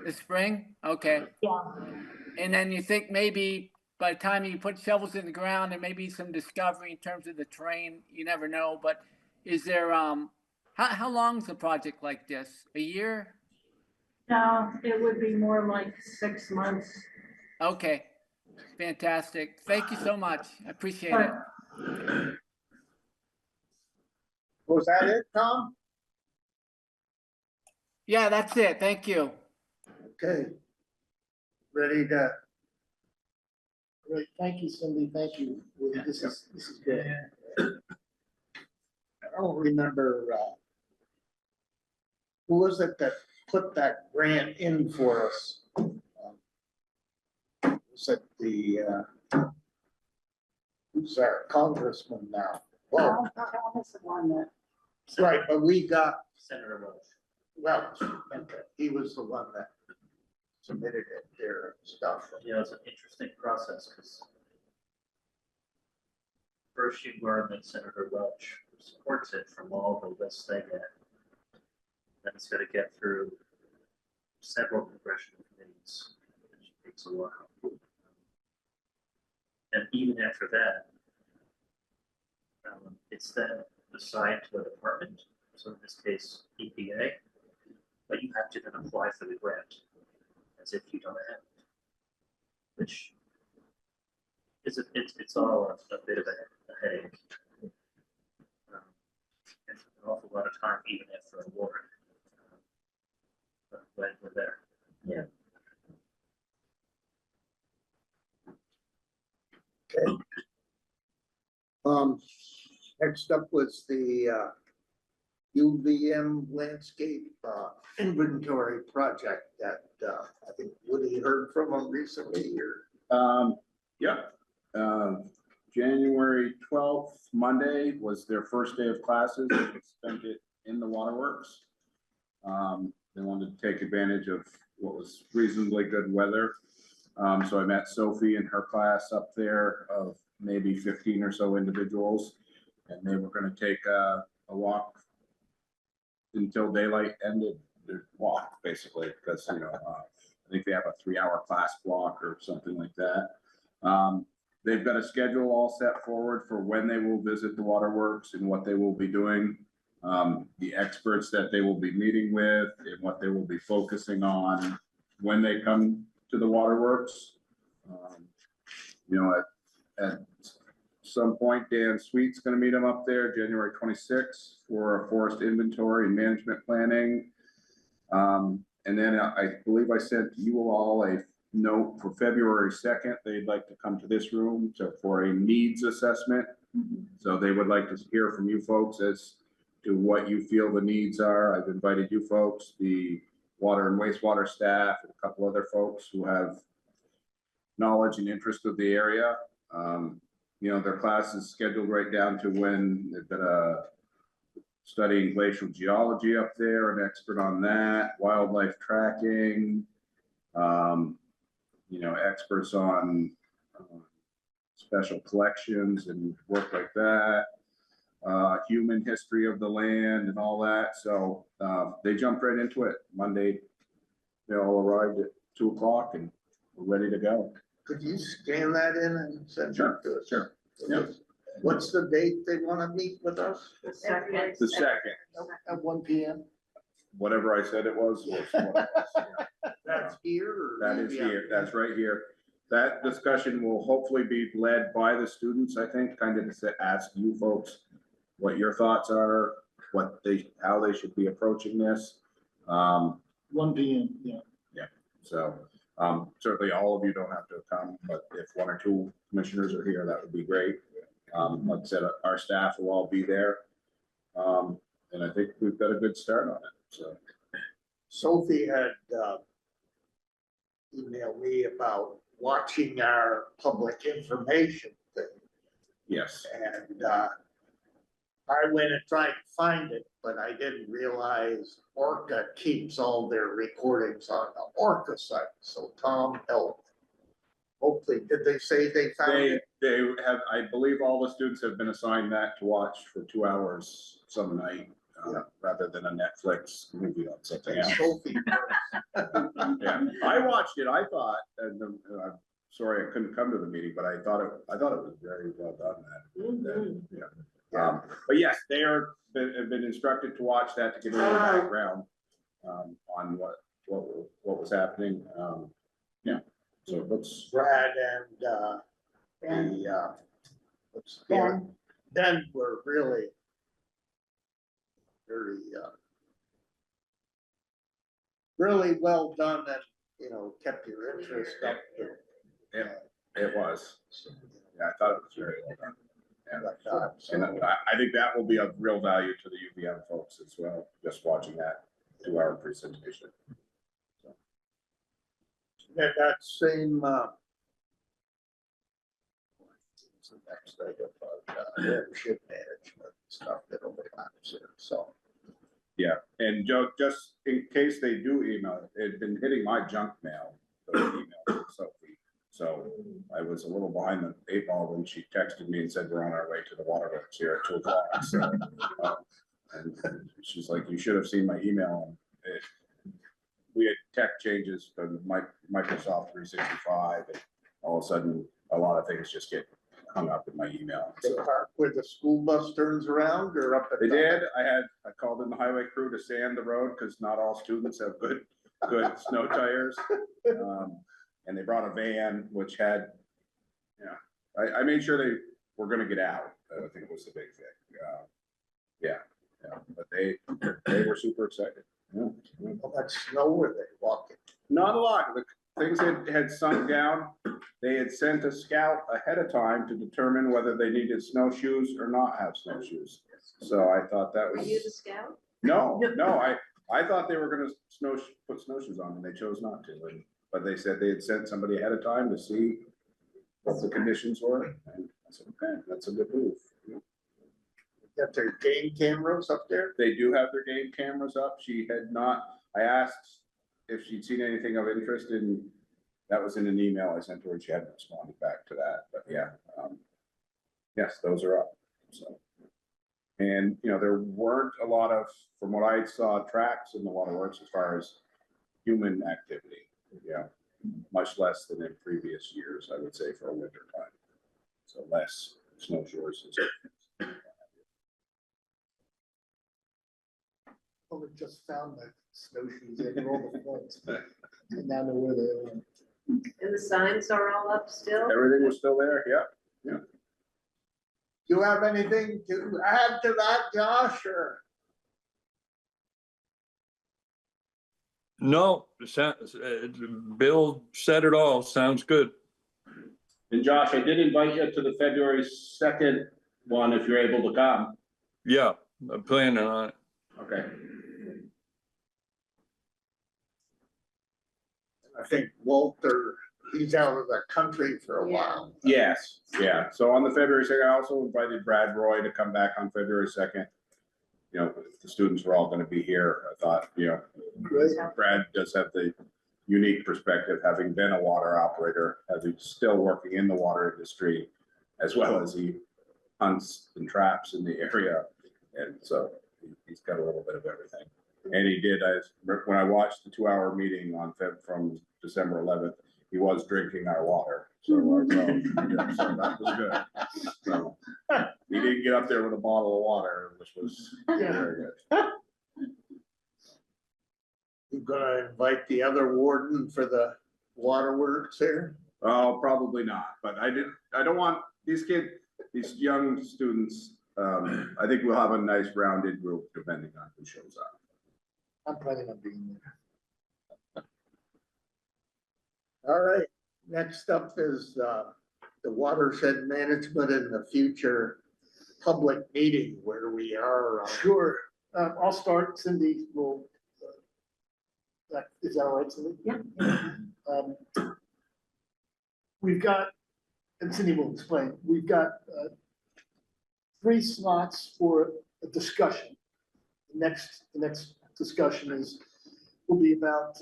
The spring? Okay. Yeah. And then you think maybe by the time you put shovels in the ground, there may be some discovery in terms of the terrain. You never know. But is there how long is a project like this? A year? No, it would be more like 6 months. Okay. Fantastic. Thank you so much. I appreciate it. Was that it, Tom? Yeah, that's it. Thank you. Okay. Ready to, Great, thank you, Cindy, thank you. This is good. I don't remember, who was it that put that grant in for us? Was it who's our congressman now? Well, Tom is the one that. right, but we got, Senator Welch. well, he was the one that submitted it there and stuff. You know, it's an interesting process because first you learn that Senator Welch supports it from all the lists they get. Then it's got to get through several congressional committees, which takes a while. And even after that, it's then assigned to a department, so in this case, EPA, but you have to then apply for the grant as if you don't have it, which is it's all a bit of a headache. And an awful lot of time even after award. But glad we're there. Yeah. Okay. Next up was the UVM landscape inventory project that I think Woody heard from them recently, or? Yeah. January 12th, Monday, was their first day of classes. They spent it in the waterworks. They wanted to take advantage of what was reasonably good weather. So I met Sophie and her class up there of maybe 15 or so individuals, and they were going to take a walk until daylight ended their walk, basically, because, you know, I think they have a 3-hour class block or something like that. They've got a schedule all set forward for when they will visit the waterworks and what they will be doing. The experts that they will be meeting with and what they will be focusing on when they come to the waterworks. You know, at some point, Dan Sweet's going to meet them up there January 26th for a forest inventory and management planning. And then I believe I sent you all a note for February 2nd. They'd like to come to this room for a needs assessment. So they would like to hear from you folks as to what you feel the needs are. I've invited you folks, the water and wastewater staff, and a couple other folks who have knowledge and interest of the area. You know, their class is scheduled right down to when they've got studying glacial geology up there, an expert on that, wildlife tracking, you know, experts on special collections and work like that, human history of the land and all that. So they jumped right into it. Monday, they all arrived at 2 o'clock and we're ready to go. Could you scan that in and send it to us? Sure. Yeah. What's the date they want to meet with us? The second. The 2nd, At 1 PM. whatever I said it was. That's here or? That is here, that's right here. That discussion will hopefully be led by the students, I think, kind of to ask you folks what your thoughts are, how they should be approaching this. 1 P.M., yeah. So, certainly all of you don't have to come, but if one or two commissioners are here, that would be great. Like I said, our staff will all be there. And I think we've got a good start on it, so. Sophie had, emailed me about watching our public information thing. Yes, And, I went and tried to find it, but I didn't realize Orca keeps all their recordings on the Orca site, so Tom helped. Hopefully, did they say they found it? they have, I believe all the students have been assigned that to watch for 2 hours some night, Yeah. rather than a Netflix movie on something And else. Sophie, Yeah, I watched it, I thought, and I'm sorry I couldn't come to the meeting, but I thought it was very well done, yeah. But yes, they have been instructed to watch that to get a little background, on what was happening, yeah, so it looks. Brad and, what's the other? Ben were really very, really well done and, kept your interest up. It was, yeah, I thought it was very well done. And And I think that will be of real value to the UVM folks as well, just watching that 2-hour presentation. that same, what's the next thing about, leadership management stuff that overlaps it, so. Yeah, and Joe, just in case they do email, it had been hitting my junk mail, those emails from Sophie. So I was a little behind the 8 ball when she texted me and said, we're on our way to the Waterbury here at 2 o'clock. So, and she's like, you should have seen my email. We had tech changes from Microsoft 365, and all of a sudden, a lot of things just get hung up in my email. They park where the school bus turns around or up at? They did. I called in the highway crew to sand the road because not all students have good snow tires. And they brought a van which had, I made sure they were gonna get out. I think was the big thing. But they were super excited. Yeah. How much snow were they walking? Not a lot. The things had sunk down. They had sent a scout ahead of time to determine whether they needed snowshoes or not have snowshoes. So I thought that Are was. you the scout? No, I thought they were gonna put snowshoes on and they chose not to. But they said they had sent somebody ahead of time to see what the conditions were. And I said, okay, that's a good move. Got their game cameras up there? They do have their game cameras up. She had not, I asked if she'd seen anything of interest in, that was in an email I sent her and she hadn't responded back to that, but yeah. Yes, those are up, so. And, there weren't a lot of, from what I saw, tracks in the waterworks as far as human activity. Yeah, much less than in previous years, I would say, for a winter time. So less snowshoers and so forth. Well, we just found the snowshoes in all the floods. And now know where they are. And the signs are all up still? Everything was still there, yeah. Do you have anything to add to that, Josh, or? No, Bill said it all. Sounds good. And Josh, I did invite you to the February 2nd one if you're able to come. Yeah, I'm planning on it. Okay. I think Walter, he's out of the country for a while. Yes, yeah. So on the February 2nd, I also invited Brad Roy to come back on February 2nd. If the students were all going to be here, I thought, Brad does have the unique perspective, having been a water operator, as he's still working in the water industry, as well as he hunts and traps in the area. And so he's got a little bit of everything. And he did, when I watched the 2-hour meeting from December 11th, he was drinking our water. So that was good. So he didn't get up there with a bottle of water, which was very good. You gonna invite the other warden for the waterworks here? Oh, probably not, but I don't want these young students, I think we'll have a nice rounded group depending on who shows up. I'm planning on being there. All right, next up is the watershed management in the future public meeting where we are. Sure, I'll start, Cindy will. Is that all right, Cindy? Yeah. We've got, and Cindy will explain, we've got 3 slots for a discussion. The next discussion will be about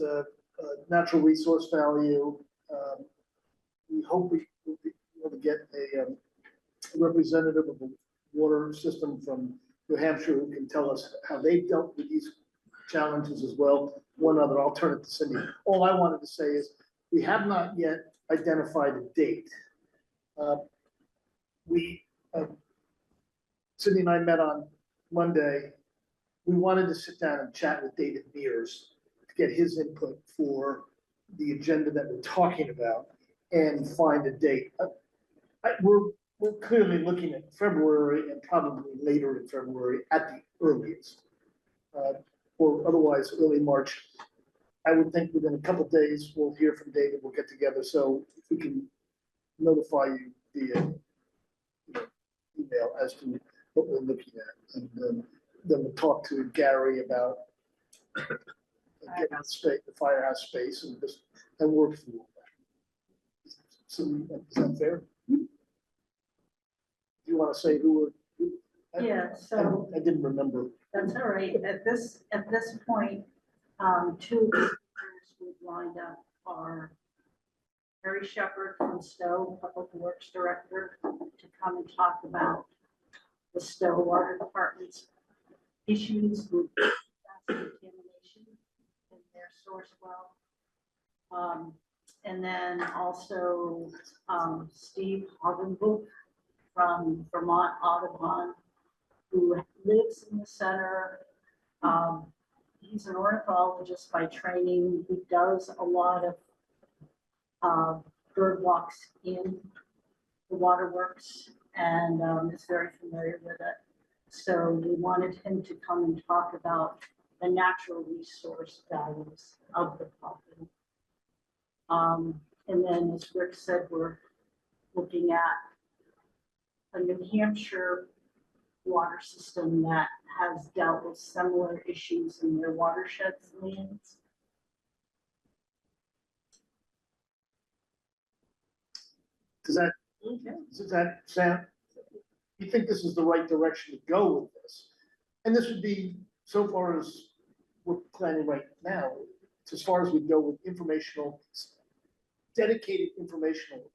natural resource value. We hope we'll be able to get a representative of the water system from New Hampshire who can tell us how they've dealt with these challenges as well. One other, I'll turn it to Cindy. All I wanted to say is we have not yet identified a date. Cindy and I met on Monday. We wanted to sit down and chat with David Mears to get his input for the agenda that we're talking about and find a date. We're clearly looking at February and probably later in February at the earliest. Or otherwise early March. I would think within a couple of days, we'll hear from David, we'll get together, so if we can notify you via email as to what we're looking at. And then we'll talk to Gary about getting the space, the firehouse space and work through that. So is that fair? Do you want to say who were? Yeah, so I didn't remember. that's all right. At this point, 2 speakers we've lined up are Harry Shepherd from Stowe, Public Works Director, to come and talk about the Stowe Water Department's issues with contamination in their source well. And then also Steve Hagenbuch from Vermont Audubon, who lives in the center. He's an ornithologist by training. He does a lot of bird walks in the waterworks and is very familiar with it. So we wanted him to come and talk about the natural resource values of the property. And then, as Rick said, we're looking at a New Hampshire water system that has dealt with similar issues in their watersheds lands. Does that sound, you think this is the right direction to go with this? And this would be, so far as we're planning right now, as far as we go with dedicated informational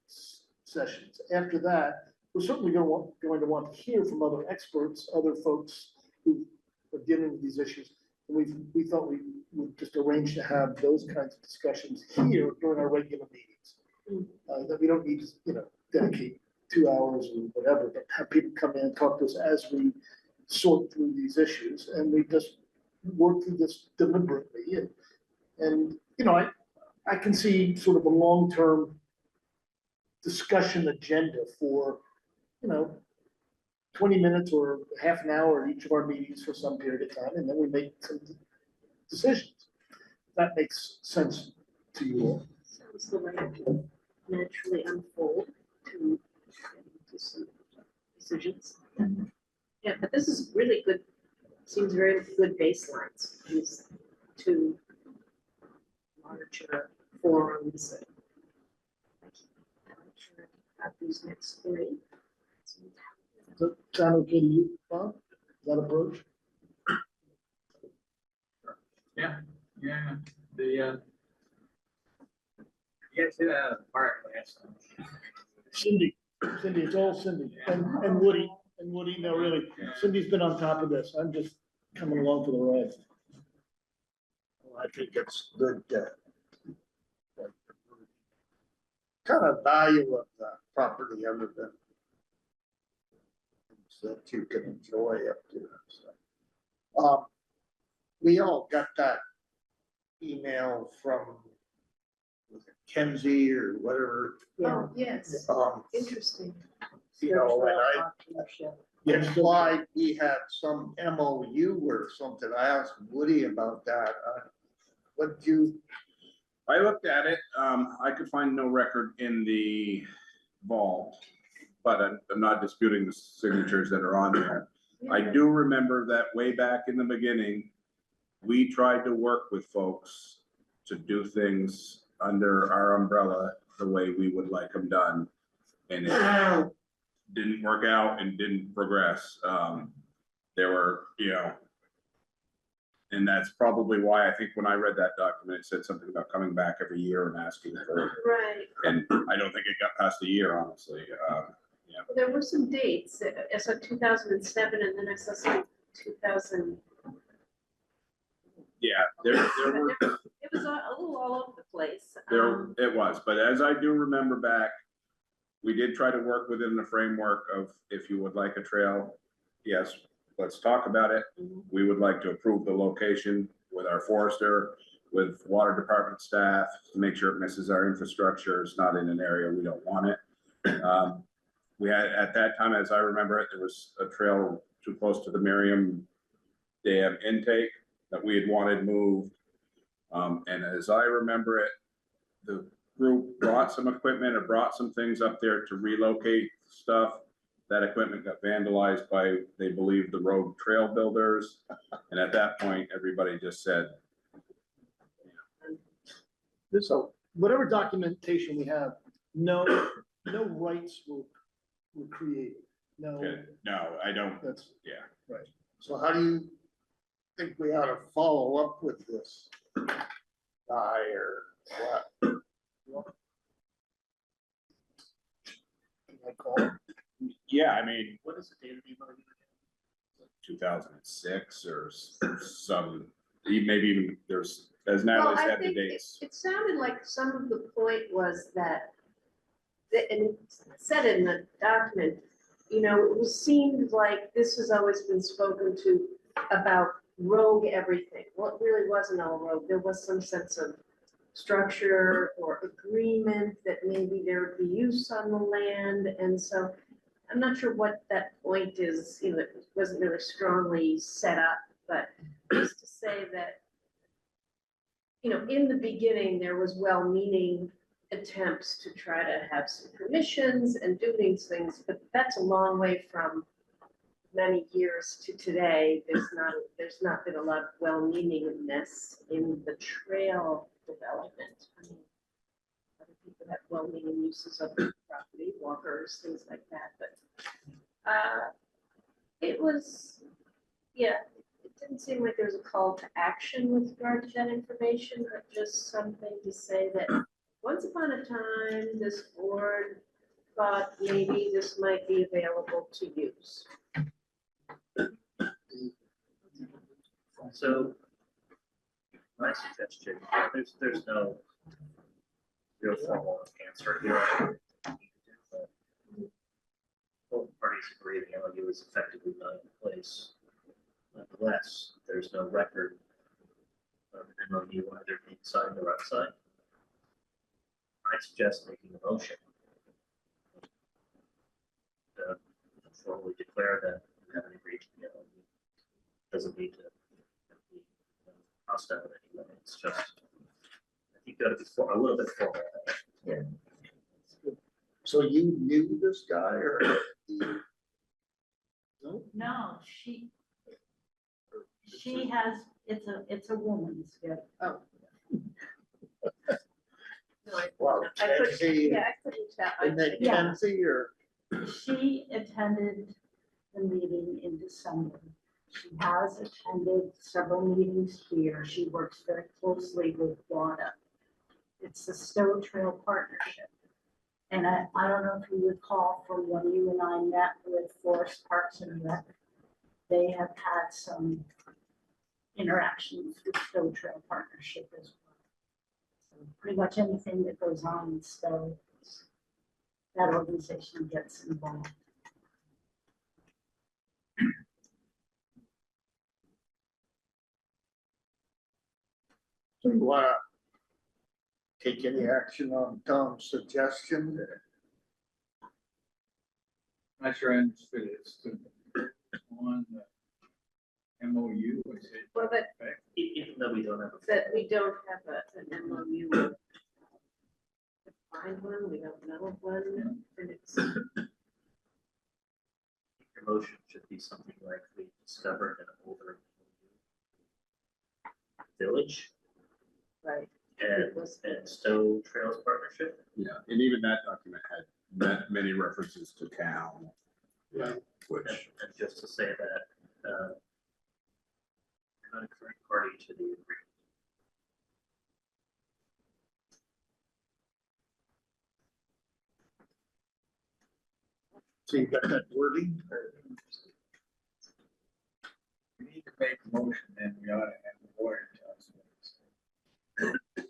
sessions. After that, we're certainly going to want to hear from other experts, other folks who are dealing with these issues. And we thought we would just arrange to have those kinds of discussions here during our regular meetings. That we don't need to, dedicate 2 hours or whatever, but have people come in and talk to us as we sort through these issues. And we just work through this deliberately. And I can see sort of a long-term discussion agenda for, 20 minutes or half an hour at each of our meetings for some period of time, and then we make some decisions. That makes sense to you all. Sounds the way it will naturally unfold to some decisions. Yeah, but this is really good, seems very good baselines, these 2 larger forums. I'm sure I've got these next 3. Does that sound okay to you, Bob? That approach? Yeah, the, you guys did a park last time. Cindy, it's all Cindy, and Woody, no, really, Cindy's been on top of this, I'm just coming along for the ride. Well, I think it's good kind of value of the property other than that you can enjoy up to it. So, we all got that email from Kenzie or whatever. Oh, yes, interesting. And I implied we had some MOU or something. I asked Woody about that. What you I looked at it, I could find no record in the vault, but I'm not disputing the signatures that are on there. I do remember that way back in the beginning, we tried to work with folks to do things under our umbrella the way we would like them done. And it didn't work out and didn't progress. There were, and that's probably why I think when I read that document, it said something about coming back every year and asking for, Right. and I don't think it got past a year, honestly. There were some dates. I saw 2007, and then I saw some 2000. Yeah, there were, It was a little all over the place. it was, but as I do remember back, we did try to work within the framework of, if you would like a trail, yes, let's talk about it. We would like to approve the location with our forester, with water department staff, to make sure it misses our infrastructure. It's not in an area we don't want it. We had, at that time, as I remember it, there was a trail too close to the Merriam Dam intake that we had wanted moved. And as I remember it, the group brought some equipment or brought some things up there to relocate stuff. That equipment got vandalized by, they believe, the road trail builders. And at that point, everybody just said, So whatever documentation we have, no rights were created. No, okay, no, I don't, that's yeah. So how do you think we ought to follow up with this guy or what? Can I call it? Yeah, I mean, What is the date of the email? 2006 or some, maybe even there's, as Well, Natalie's I had the think dates. it sounded like some of the point was that, and it said in the document, it seemed like this has always been spoken to about rogue everything. Well, it really wasn't all rogue. There was some sense of structure or agreement that maybe there would be use on the land. And so I'm not sure what that point is, it wasn't really strongly set up, but just to say that, in the beginning, there was well-meaning attempts to try to have some permissions and do these things, but that's a long way from many years to today. There's not been a lot of well-meaningness in the trail development. I mean, other people have well-meaning uses of the property, walkers, things like that, but it was, yeah, it didn't seem like there was a call to action with regard to that information, but just something to say that once upon a time, this board thought maybe this might be available to use. So, my suggestion, there's no real formal answer here. Both parties agree the LU is effectively not in place. Nonetheless, there's no record of an MOU either being signed or unsigned. I suggest making a motion to formally declare that we haven't agreed to the LU. Doesn't need to be hostile in any way. It's just, I think got to be a little bit formal. Yeah. So you knew this guy or? No, she has, it's a woman's gift. Oh. No, Wow, I couldn't, Kenzie, yeah, I couldn't tell. and then Yeah. Kenzie or? She attended the meeting in December. She has attended several meetings here. She works very closely with WADA. It's the Stowe Trail Partnership. And I don't know if you recall from when you and I met with Forest Parks and Rec, they have had some interactions with Stowe Trail Partnership as well. So pretty much anything that goes on in Stowe, that organization gets involved. Do you wanna take any action on Tom's suggestion? Not sure I understood it. It's on the MOU, is it? Well, but Even though we don't have a. that we don't have an MOU. Find one, we don't know of one, and it's, Your motion should be something like we discovered an older village right. and Stowe Trails Partnership. Yeah, and even that document had many references to town. Right. Which, And just to say that, you're not a current party to the agreement. So you got that wording? We need to make a motion, and we ought to have the lawyer tell us what it's.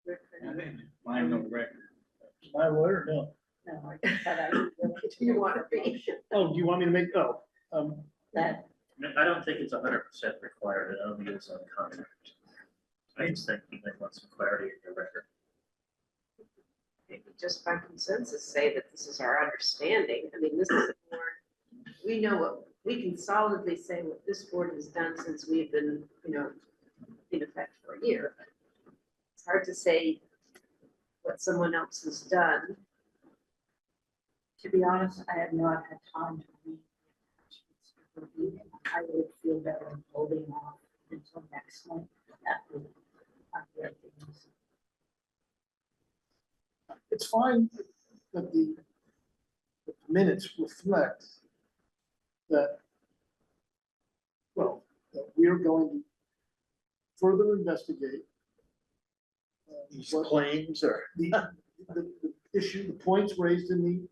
I think mine no record. My lawyer, no. No, but I You want to be. Oh, do you want me to make, that, I don't think it's 100% required, I don't think it's on the contract. I just think you might want some clarity in your record. Maybe just by consensus say that this is our understanding. I mean, this is a board, we know what, we can solidly say what this board has done since we've been, in effect for a year. But it's hard to say what someone else has done. to be honest, I have not had time to read. the attachments. I would feel better holding off until next month. That would, things. it's fine that the minutes reflect that, well, that we're going to further investigate These what claims or? the issue, the points raised in the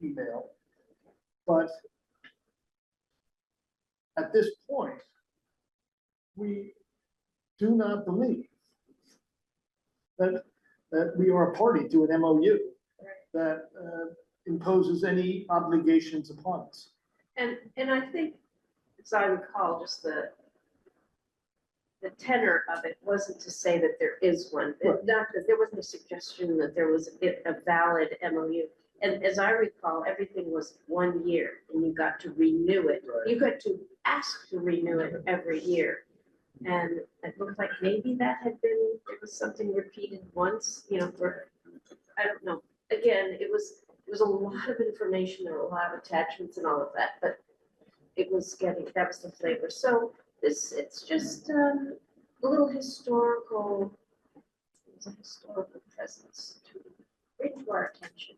email. But at this point, we do not believe that we are a party to an MOU that imposes any obligations upon us. And I think, as I recall, just the tenor of it wasn't to say that there is one, Right. not that there wasn't a suggestion that there was a valid MOU. And as I recall, everything was 1 year and you got to renew it. Right. You got to ask to renew it every year. And it looked like maybe that had been, it was something repeated once, for, I don't know. Again, it was a lot of information, there were a lot of attachments and all of that, but it was that was the flavor. So it's just a little historical, it's a historical presence to bring to our attention.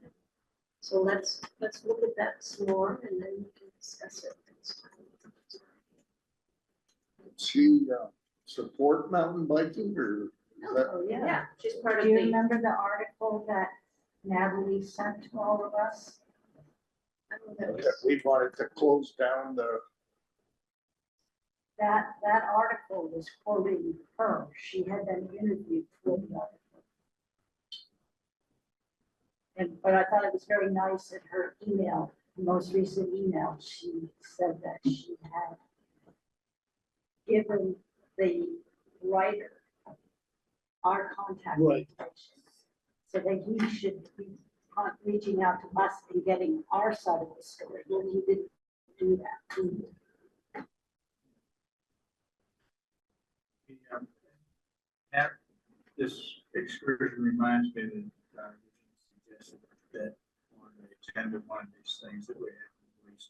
So let's look at that some more and then we can discuss it. She support mountain biking or? is that- Oh, Yeah, she's part Do of you the, remember the article that Natalie sent to all of us? I don't know, that we wanted to close down the, That article was quoting her. She had been interviewed for the article. But I thought it was very nice in her email, the most recent email, she said that she had given the writer our contact Right. information, so that he should be reaching out to us and getting our side of the story. Well, he didn't do that. This excursion reminds me that, you suggested that on the agenda, one of these things that we have at least,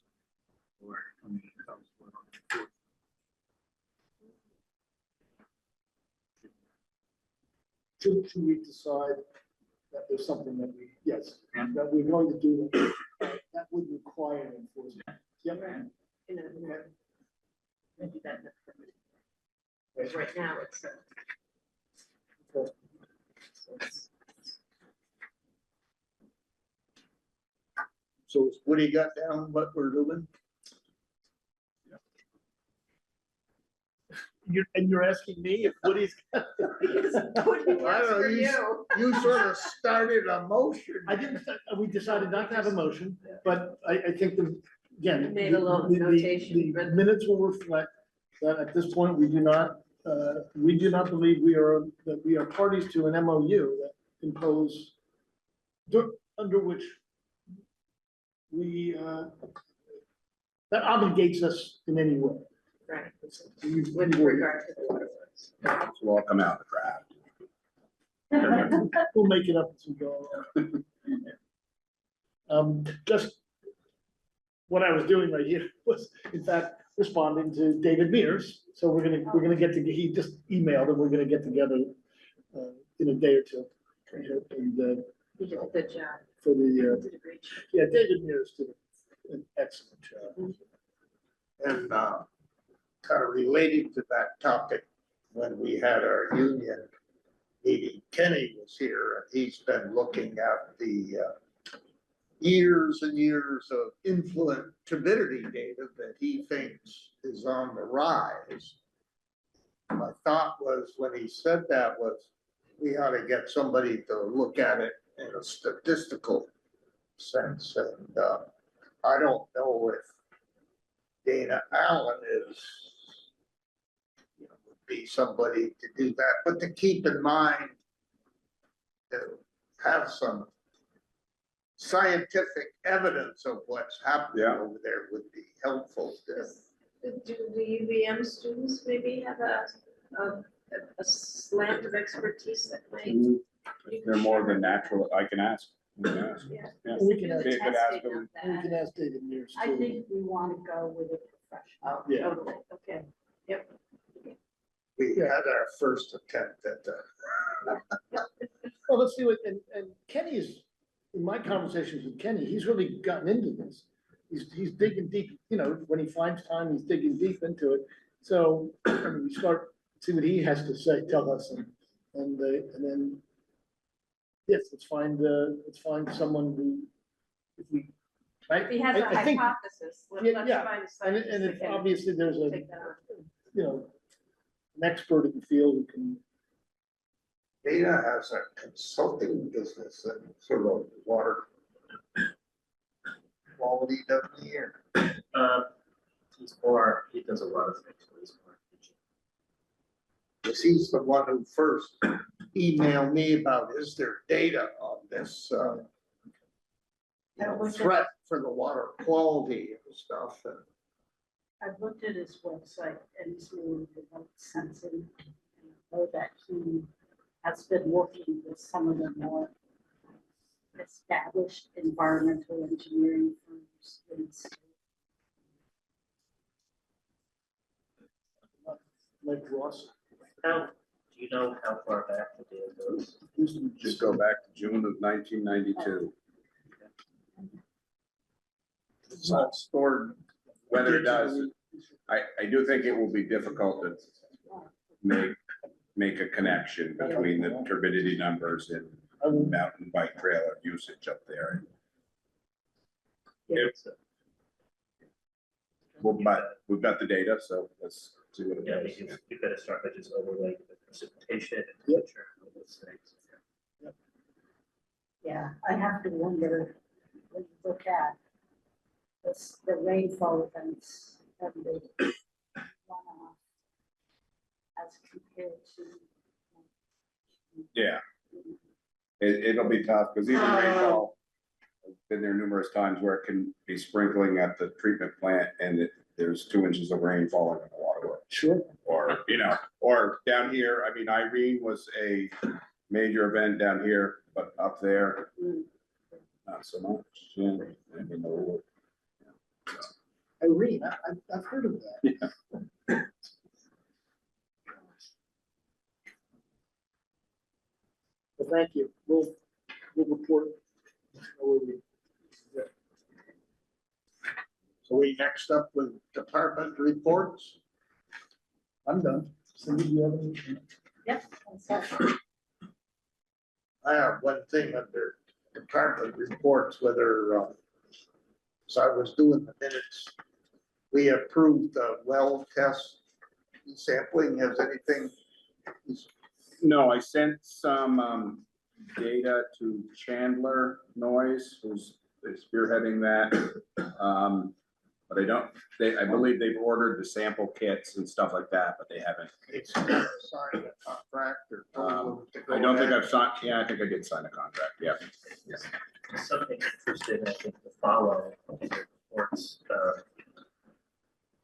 or, I mean, it comes with on the fourth. Should we decide that there's something that we, yes, Yeah. that we're going to do, that would require enforcement. Yep. maybe that. Because right now it's. Okay. so what do you got down, what we're doing? You're asking me if Woody's. Woody works I don't know, for you. You sort of started a motion. I didn't, we decided not to have a motion, but I think again. You made a little the- notation, The but- minutes will reflect that at this point, we do not believe that we are parties to an MOU that impose, under which we, that obligates us in any way. Right, We- with we- regard to the waterworks. This will all come out in the draft. We'll make it up as we go along. Just what I was doing right here was, in fact, responding to David Mears. So we're gonna get to, he just emailed and we're gonna get together in a day or two. And, You did a good job. for the, You did a great job. yeah, David Mears did an excellent job. And kind of related to that topic, when we had our union meeting, Kenny was here and he's been looking at the years and years of influent turbidity data that he thinks is on the rise. My thought was, when he said that, was we ought to get somebody to look at it in a statistical sense. And I don't know if Dana Allen is, would be somebody to do that, but to keep in mind, to have some scientific evidence of what's happening Yeah. over there would be helpful. Do the UVM students maybe have a slant of expertise that might? They're more than natural, I can ask. We can ask. Yeah. Yeah. We can ask, They could ask Testing them. of we can that. ask David Mears I too. think we want to go with a professional. Oh, Yeah. totally, okay, yep. We had our first attempt at that. Well, let's see what, and Kenny is, in my conversations with Kenny, he's really gotten into this. He's digging deep, when he finds time, he's digging deep into it. So we start, see what he has to say, tell us, and then, yes, let's find someone who, if we. If he has a I think- hypothesis, Yeah, let's yeah. find a And scientist and that if can obviously there's a, take that on. an expert in the field who can, Dana has a consulting business and sort of water quality down here. He does a lot of things, but he's more teaching. Because he's the one who first emailed me about, is there data on this threat for the water quality and stuff, and I've looked at his website and he's really remote sensing. And I know that he has been working with some of the more established environmental engineering firms in the state. like Ross. Do you know how far back the data goes? Just go back to June of 1992. it's all stored. Whether it does, I do think it will be difficult to make a connection between the turbidity numbers and mountain bike trailer usage up there. If- Well, but we've got the data, so let's see what it Yeah, is. you gotta start by just overlaying the precipitation and Yep. temperature and all those things. Yeah, I have to wonder, when you look at the rainfall events and the runoff as compared to. Yeah. It'll be tough, because even rainfall, I've been there numerous times where it can be sprinkling at the treatment plant and there's 2 inches of rain falling in the waterway. Sure. Or, or down here, I mean, Irene was a major event down here, but up there, not so much. Yeah, I mean, Irene, I've heard of that. Yeah. Well, thank you. We'll report. So we next up with department reports. I'm done. Cindy, do you have any? Yep. that's it. I have one thing under department reports, whether, so I was doing the minutes. We approved the well test sampling. Has anything? No, I sent some data to Chandler Noise, who's spearheading that. But I believe they've ordered the sample kits and stuff like that, but they haven't. It's not signed a contract or told them to go I don't think ahead. I've signed, yeah, I think I did sign a contract, yeah. Something interesting, I think, to follow in their reports,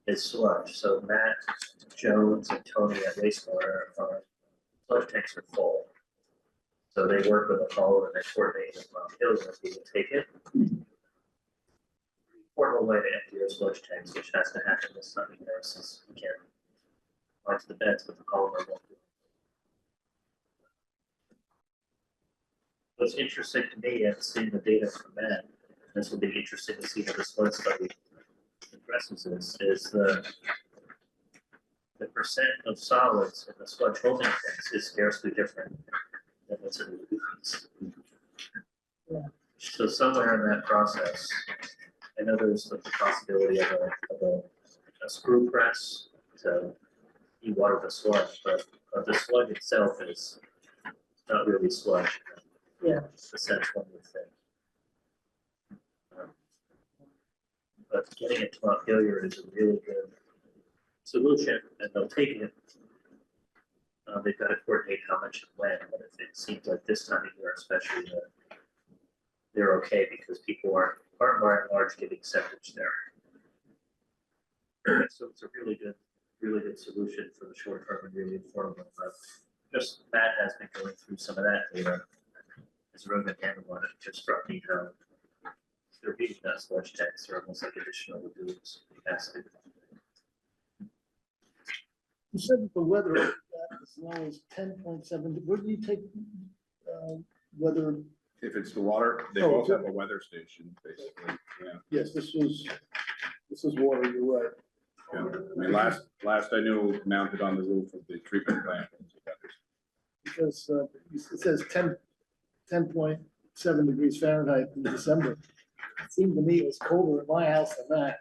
is sludge. So Matt Jones and Tony at wastewater, sludge tanks are full. So they work with a hauler and they coordinate with Mount Hill if we will take it. Portable way to empty your sludge tanks, which has to happen this time of year since we can't launch the beds with the hauler. Won't do it. What's interesting to me and seeing the data from Matt, this will be interesting to see how the sludge study addresses this, is the percent of solids in the sludge holding tanks is scarcely different than what's in the lagoons. So somewhere in that process, I know there's like the possibility of a screw press to dewater the sludge, but the sludge itself is not really sludge. Yeah. It's the sense one would think. But getting it to Mount Hilliard is a really good solution, and they'll take it. They've got to coordinate how much and when, but it seems like this time of year especially, they're okay because people aren't by and large getting septic there. So it's a really good solution for the short term and really affordable. But just Matt has been going through some of that data as a road handle on it. Just struck me how they're beating that sludge tanks. They're almost like additional lagoons capacity. You said that the weather is as low as 10.7. Where do you take weather? If it's the water, they Oh, both have a weather station, basically, yeah. Yes, this is water, you're right. Yeah. I mean, last I knew, mounted on the roof of the treatment plant. Because it says 10.7 degrees Fahrenheit in December. It seemed to me it was colder in my house than that.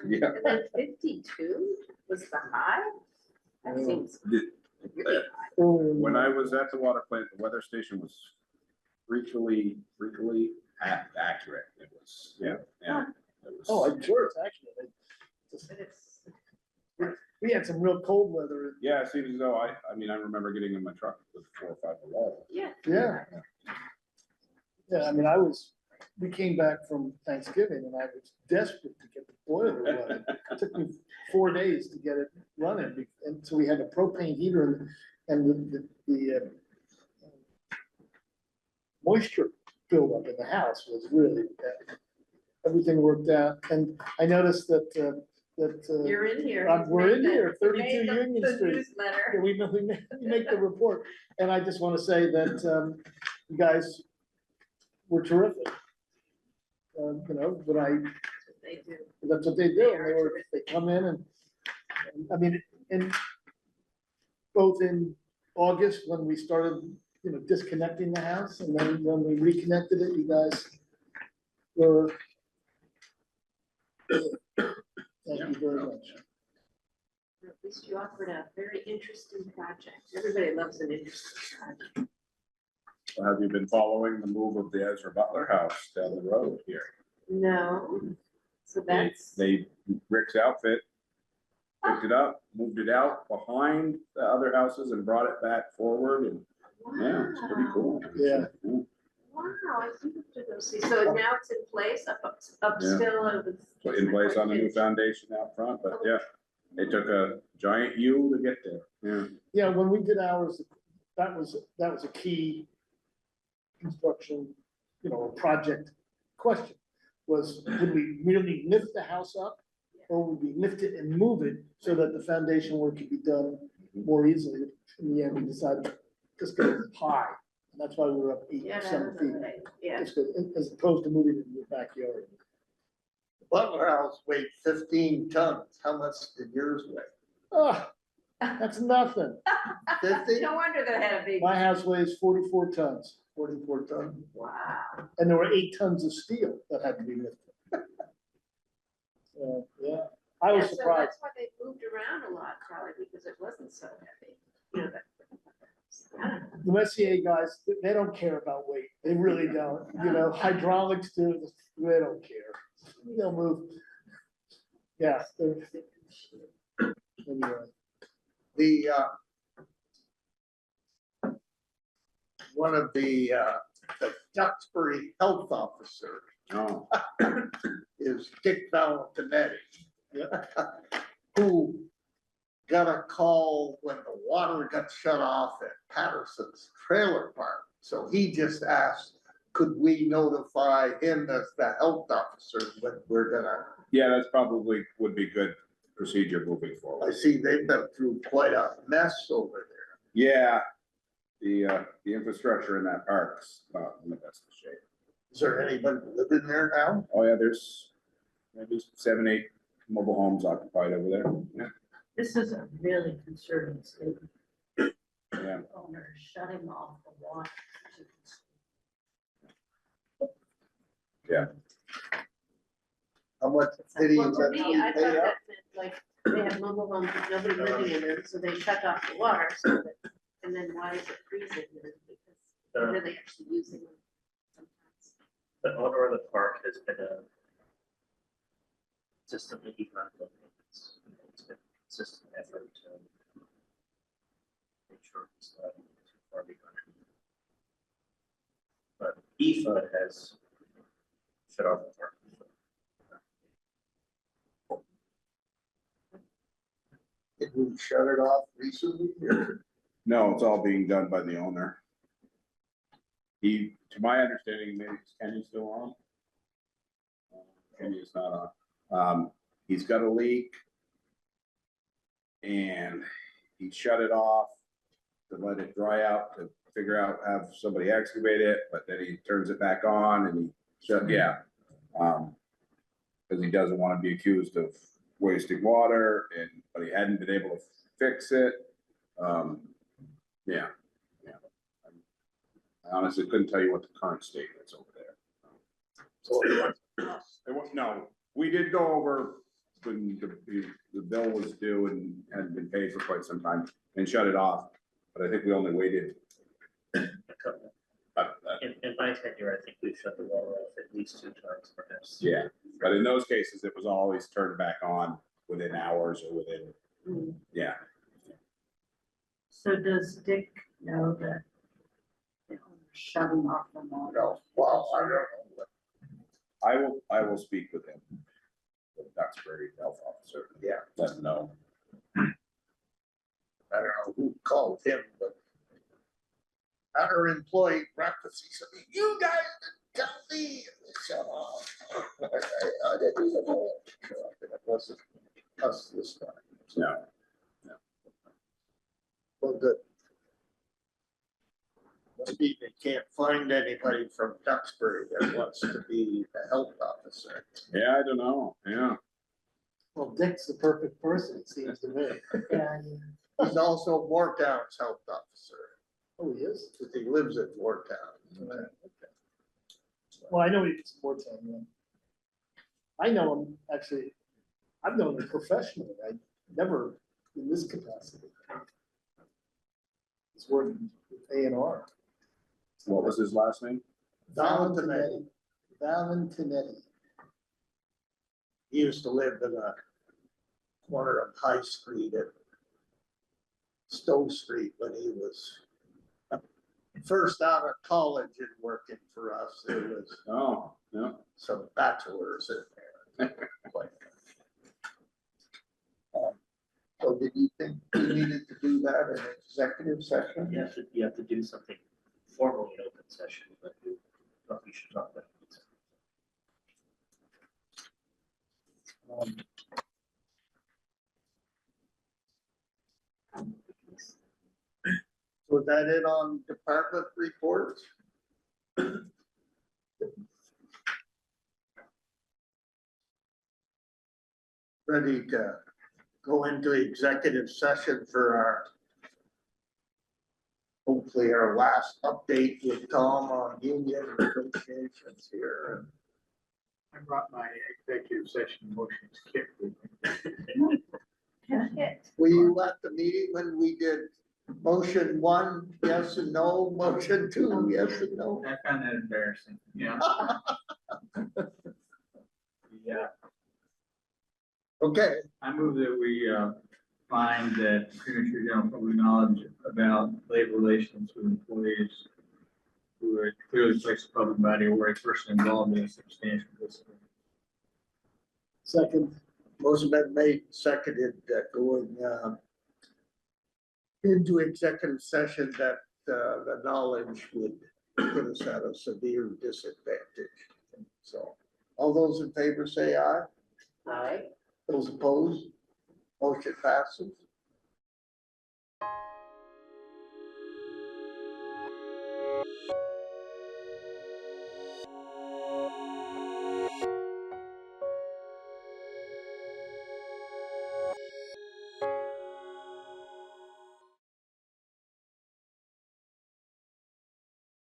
Yeah. And then 52 was the high? That seems really high. When I was at the water plant, the weather station was freakily accurate. It was, yeah. It was- Oh, I'm sure it's accurate. But it's, We had some real cold weather. Yeah, it seems as though I mean, I remember getting in my truck with 4 or 5 below. yeah. Yeah. Yeah, I mean, we came back from Thanksgiving and I was desperate to get the boiler running. It took me 4 days to get it running. And so we had a propane heater and the moisture buildup in the house was really bad. Everything worked out. And I noticed that You're in here. we're in here, You 32 made the- Union the Street. newsletter. Yeah, we make the report, and I just want to say that you guys were terrific. You know, They do. that's what they do, and they come in and I mean, both in August, when we started, you know, disconnecting the house, and then when we reconnected it, you guys were. Thank you very much. At least you offered a very interesting project. Everybody loves an interesting project. So have you been following the move of the Ezra Butler house down the road here? No, so that's, Rick's outfit picked it up, moved it out behind the other houses and brought it back forward, and yeah, it's pretty cool. Yeah. wow, I think we have to go see. So now it's in place up Yeah. still. Of the- So in place on the new foundation out front, but yeah, it took a giant U to get there, yeah. Yeah, when we did ours, that was a key construction, you know, project question. Was, would we really lift the house up? Or would we lift it and move it so that the foundation work could be done more easily? In the end, we decided just go high, and that's why we were up 8 Yeah, or 7 feet. yeah. Just as opposed to moving it in your backyard. Butler House weighed 15 tons. How much did yours weigh? Oh, that's nothing. 50? No wonder they had a big, My house weighs 44 tons. 44 tons. wow. And there were 8 tons of steel that had to be lifted. So, yeah, I was Yeah, so surprised. that's why they moved around a lot, probably because it wasn't so heavy. You know, I don't know. The Messier guys, they don't care about weight. They really don't. You know, hydraulics do, they don't care. They'll move. Yeah. Anyway, The, one of the Duxbury health officers Oh, is Dick Valentinetti. Who got a call when the water got shut off at Patterson's trailer park. So he just asked, could we notify him as the health officer when we're gonna, yeah, that's probably would be good procedure moving I forward. see they've been through quite a mess over there. Yeah, the infrastructure in that park's not in the best of shape. Is there anybody living there now? Oh, yeah, there's maybe 7, 8 mobile homes occupied over there. Yeah, This is a really concerning statement. yeah. Owner shutting off the water. Yeah. How much did he? Well, to me, I thought pay that up? meant like, they have mobile homes with nobody living in them, so they shut off the water, so that, and then why is it freezing? Because they're really actually using them sometimes. The owner of the park has been a consistently economical. It's been a consistent effort to make sure it's not too far behind. But EFA has shut off the park. Did we shut it off recently? No, it's all being done by the owner. He, to my understanding, maybe is Kenny still on? Kenny is not on. He's got a leak. And he shut it off to let it dry out, to figure out, have somebody excavate it, but then he turns it back on and he shut, yeah. Cause he doesn't want to be accused of wasting water but he hadn't been able to fix it. Yeah. I honestly couldn't tell you what the current state is over there. So No, we did go over when the bill was due and hadn't been paid for quite some time and shut it off. But I think we only waited. A couple. In my tenure, I think we've shut the water off at least 2 times perhaps. Yeah, but in those cases, it was always turned back on within hours or within, yeah. So does Dick know that the owner's shutting off the water? No, well, I don't know. I will speak with him, the Duxbury health officer. Yeah. Let him know. I don't know who called him, but at our employee breakfast, he said, you guys didn't tell me. Shut off. I didn't even know. It wasn't us this time. No. Well, good. Maybe they can't find anybody from Duxbury that wants to be the health officer. Yeah, I don't know, yeah. Well, Dick's the perfect person, it seems to me. Yeah, He's also Moretown's health officer, Oh, he is? because he lives in Moretown. Well, I know he's more time, yeah. I know him, actually, I've known him professionally, I never in this capacity. He's working with A&R. What was his last name? Valentinetti. Valentinetti. He used to live in a corner of High Street at Stowe Street when he was first out of college and working for us. There was Oh, no. some bachelors in there. So did you think we needed to do that in executive session? You have to do something formal in open session, but you should talk about it. Was that it on department reports? Ready to go into executive session for our, hopefully our last update with Tom on union negotiations here. I brought my executive session motions kit with me. Were you at the meeting when we did motion 1, yes and no, motion 2, yes and no? I found that embarrassing, yeah. Yeah, Okay, I move that we find that premature general public knowledge about labor relations with employees who clearly takes public money or a person involved in a substantial discipline. Second, Motion been made, seconded, going, into executive session that, the knowledge would put us at a severe disadvantage. So, all those in favor say aye. Aye. Those opposed, motion passes.